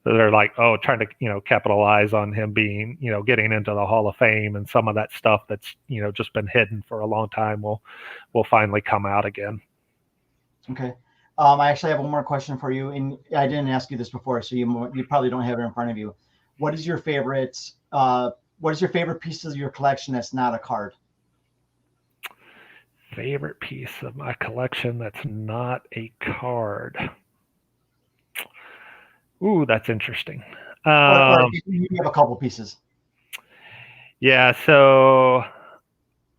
they're like, oh, trying to, capitalize on him being, getting into the Hall of Fame, and some of that stuff that's, just been hidden for a long time will finally come out again. Okay. I actually have one more question for you, and I didn't ask you this before, so you probably don't have it in front of you. What is your favorite piece of your collection that's not a card? Favorite piece of my collection that's not a card. Ooh, that's interesting. Or you have a couple pieces. Yeah, so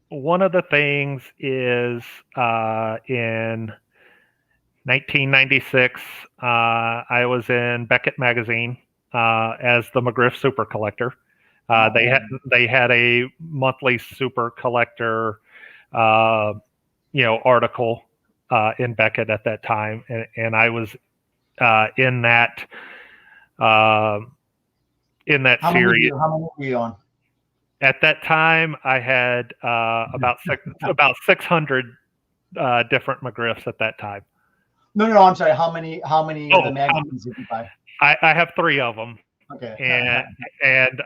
one of the things is in 1996, I was in Beckett magazine as the McGriff Super Collector. They had a monthly Super Collector, article in Beckett at that time, and I was in that series. How many were you on? At that time, I had about 600 different McGriffs at that time. No, I'm sorry. How many of the magazines did you buy? I have 3 of them. Okay. And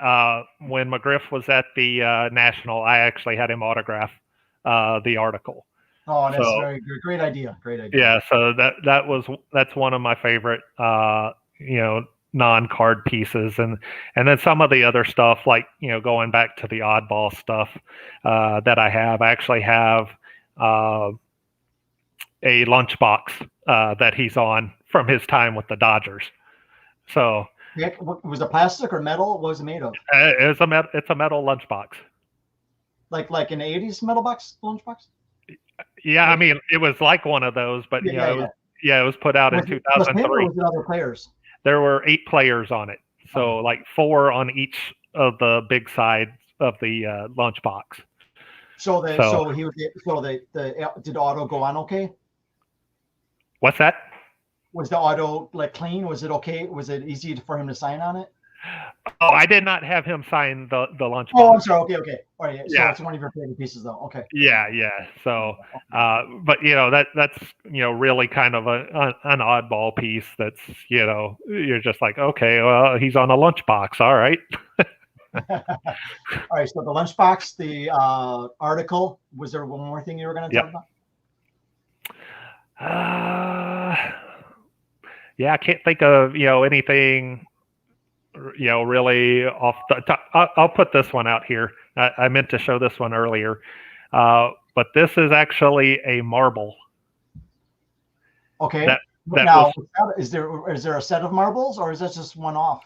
when McGriff was at the National, I actually had him autograph the article. Oh, that's very good. Great idea. Yeah, so that's one of my favorite non-card pieces, and then some of the other stuff, like going back to the oddball stuff that I have. I actually have a lunchbox that he's on from his time with the Dodgers. So was it plastic or metal? What was it made of? It's a metal lunchbox. Like an 80s metal lunchbox? Yeah, I mean, it was like one of those, but it was put out in 2003. Was it other players? There were 8 players on it, so like 4 on each of the big sides of the lunchbox. Did the auto go on okay? What's that? Was the auto clean? Was it okay? Was it easy for him to sign on it? Oh, I did not have him sign the lunchbox. Oh, I'm sorry. Okay. All right. So it's one of your favorite pieces, though. Okay. Yeah. So, but that's really kind of an oddball piece. That's you're just like, okay, well, he's on a lunchbox. All right. All right. So the lunchbox, the article. Was there one more thing you were going to talk about? Yeah, I can't think of anything. Really off the top. I'll put this one out here. I meant to show this one earlier, but this is actually a marble. Okay. Now, is there a set of marbles, or is this just one off?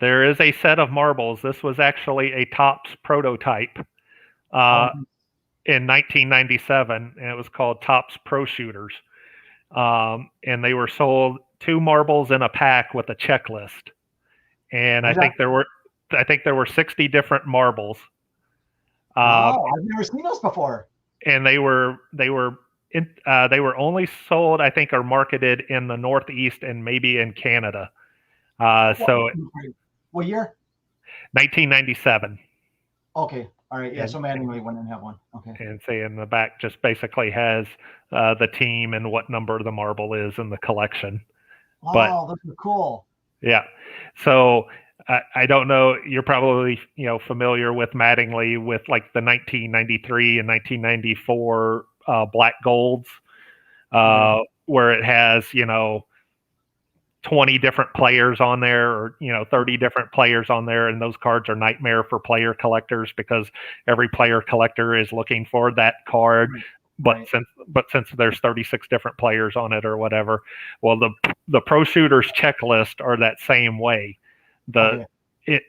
There is a set of marbles. This was actually a Topps prototype in 1997, and it was called Topps Pro Shooters. And they were sold 2 marbles in a pack with a checklist. And I think there were 60 different marbles. Wow, I've never seen those before. And they were only sold, I think, or marketed in the Northeast and maybe in Canada. What year? 1997. Okay. All right. Yeah. So manually went and have one. Okay. And say in the back just basically has the team and what number the marble is in the collection. Wow, those are cool. Yeah. So I don't know. You're probably familiar with Mattingly with like the 1993 and 1994 black golds, where it has 20 different players on there, or 30 different players on there, and those cards are nightmare for player collectors because every player collector is looking for that card. But since there's 36 different players on it or whatever, well, the Pro Shooters checklist are that same way.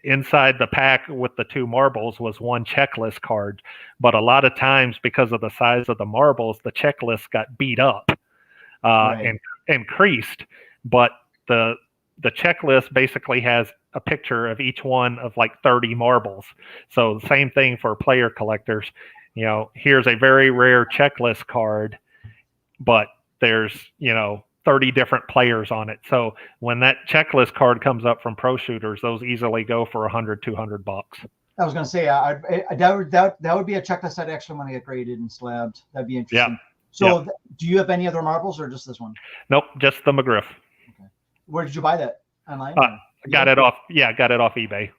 Inside the pack with the 2 marbles was one checklist card, but a lot of times because of the size of the marbles, the checklist got beat up and creased. But the checklist basically has a picture of each one of like 30 marbles. So the same thing for player collectors. Here's a very rare checklist card, but there's 30 different players on it. So when that checklist card comes up from Pro Shooters, those easily go for $100-$200. I was going to say that would be a checklist I'd actually want to get graded and slabbed. That'd be interesting. Yeah. So do you have any other marbles or just this one? Nope, just the McGriff. Okay. Where did you buy that? Online? Got it off. Yeah, got it off eBay.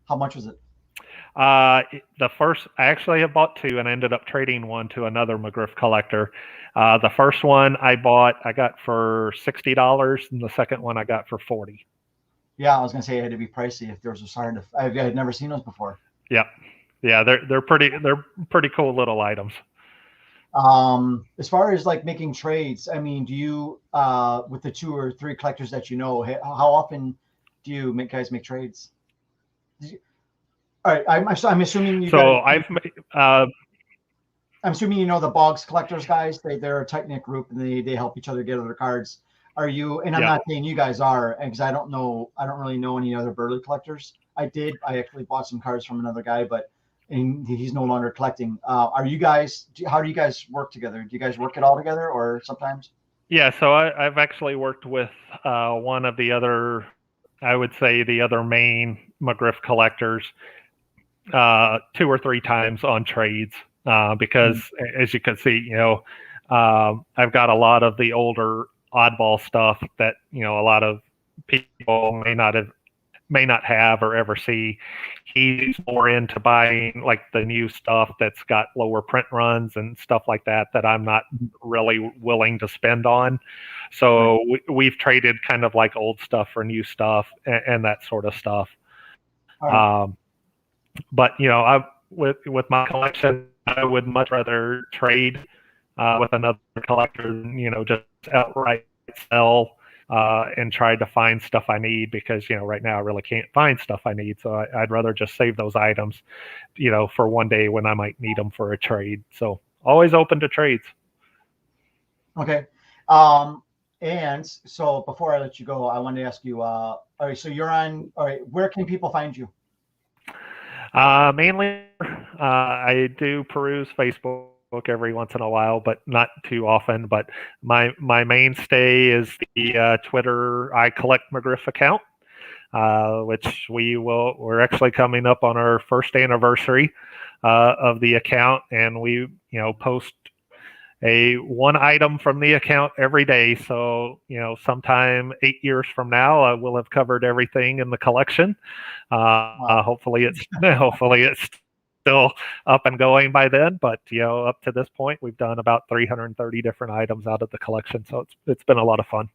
How much was it? The first, I actually have bought two, and I ended up trading one to another McGriff collector. The first one I got for $60, and the second one I got for $40. Yeah, I was gonna say it had to be pricey if those was hard to. I had never seen those before. Yep. Yeah, they're pretty cool little items. As far as like making trades, I mean, do you with the 2 or 3 collectors that you know, how often do you guys make trades? All right, I'm assuming you. So guys, I'm assuming you know the Boggs collectors guys. They're a tight knit group and they help each other get other cards. Are you? And I'm not saying you guys are, because I don't really know any other Burley collectors. I actually bought some cards from another guy, but he's no longer collecting. Are you guys? How do you guys work together? Do you guys work it all together, or sometimes? Yeah, so I've actually worked with one of the other, I would say the other main McGriff collectors 2 or 3 times on trades because as you can see, I've got a lot of the older oddball stuff that, a lot of people may not have or ever see. He's more into buying like the new stuff that's got lower print runs and stuff like that I'm not really willing to spend on. So we've traded kind of like old stuff for new stuff and that sort of stuff. Right. But with my collection, I would much rather trade with another collector than just outright sell and try to find stuff I need, because right now I really can't find stuff I need. So I'd rather just save those items, for one day when I might need them for a trade. So always open to trades. Okay. And so before I let you go, I wanted to ask you. All right, so you're on. All right, where can people find you? Mainly, I do peruse Facebook every once in a while, but not too often. But my mainstay is the Twitter I Collect McGriff account, which we're actually coming up on our first anniversary of the account, and we post one item from the account every day. So sometime 8 years from now, I will have covered everything in the collection. Wow. Hopefully it's still up and going by then, but up to this point we've done about 330 different items out of the collection, so it's been a lot of fun.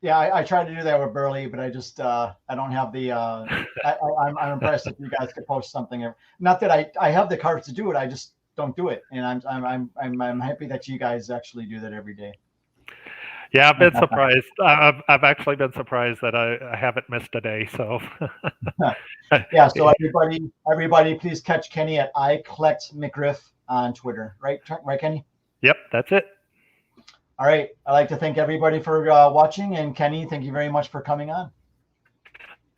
Yeah, I tried to do that with Burley, but I just I don't have the I'm impressed if you guys could post something. Not that I have the cards to do it, I just don't do it, and I'm happy that you guys actually do that every day. Yeah, I've been surprised. I've actually been surprised that I haven't missed a day. So yeah, so everybody, please catch Kenny at I Collect McGriff on Twitter. Right, Kenny? Yep, that's it. All right, I'd like to thank everybody for watching, and Kenny, thank you very much for coming on.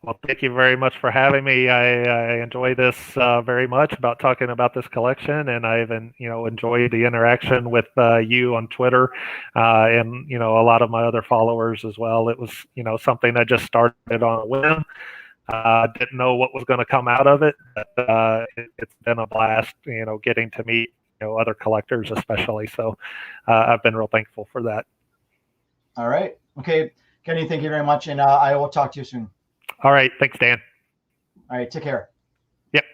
Well, thank you very much for having me. I enjoy this very much about talking about this collection, and I've enjoyed the interaction with you on Twitter and a lot of my other followers as well. It was something I just started on a whim. Didn't know what was going to come out of it, but it's been a blast. Getting to meet other collectors especially. So I've been real thankful for that. All right, okay, Kenny, thank you very much, and I will talk to you soon. All right. Thanks, Dan. All right. Take care.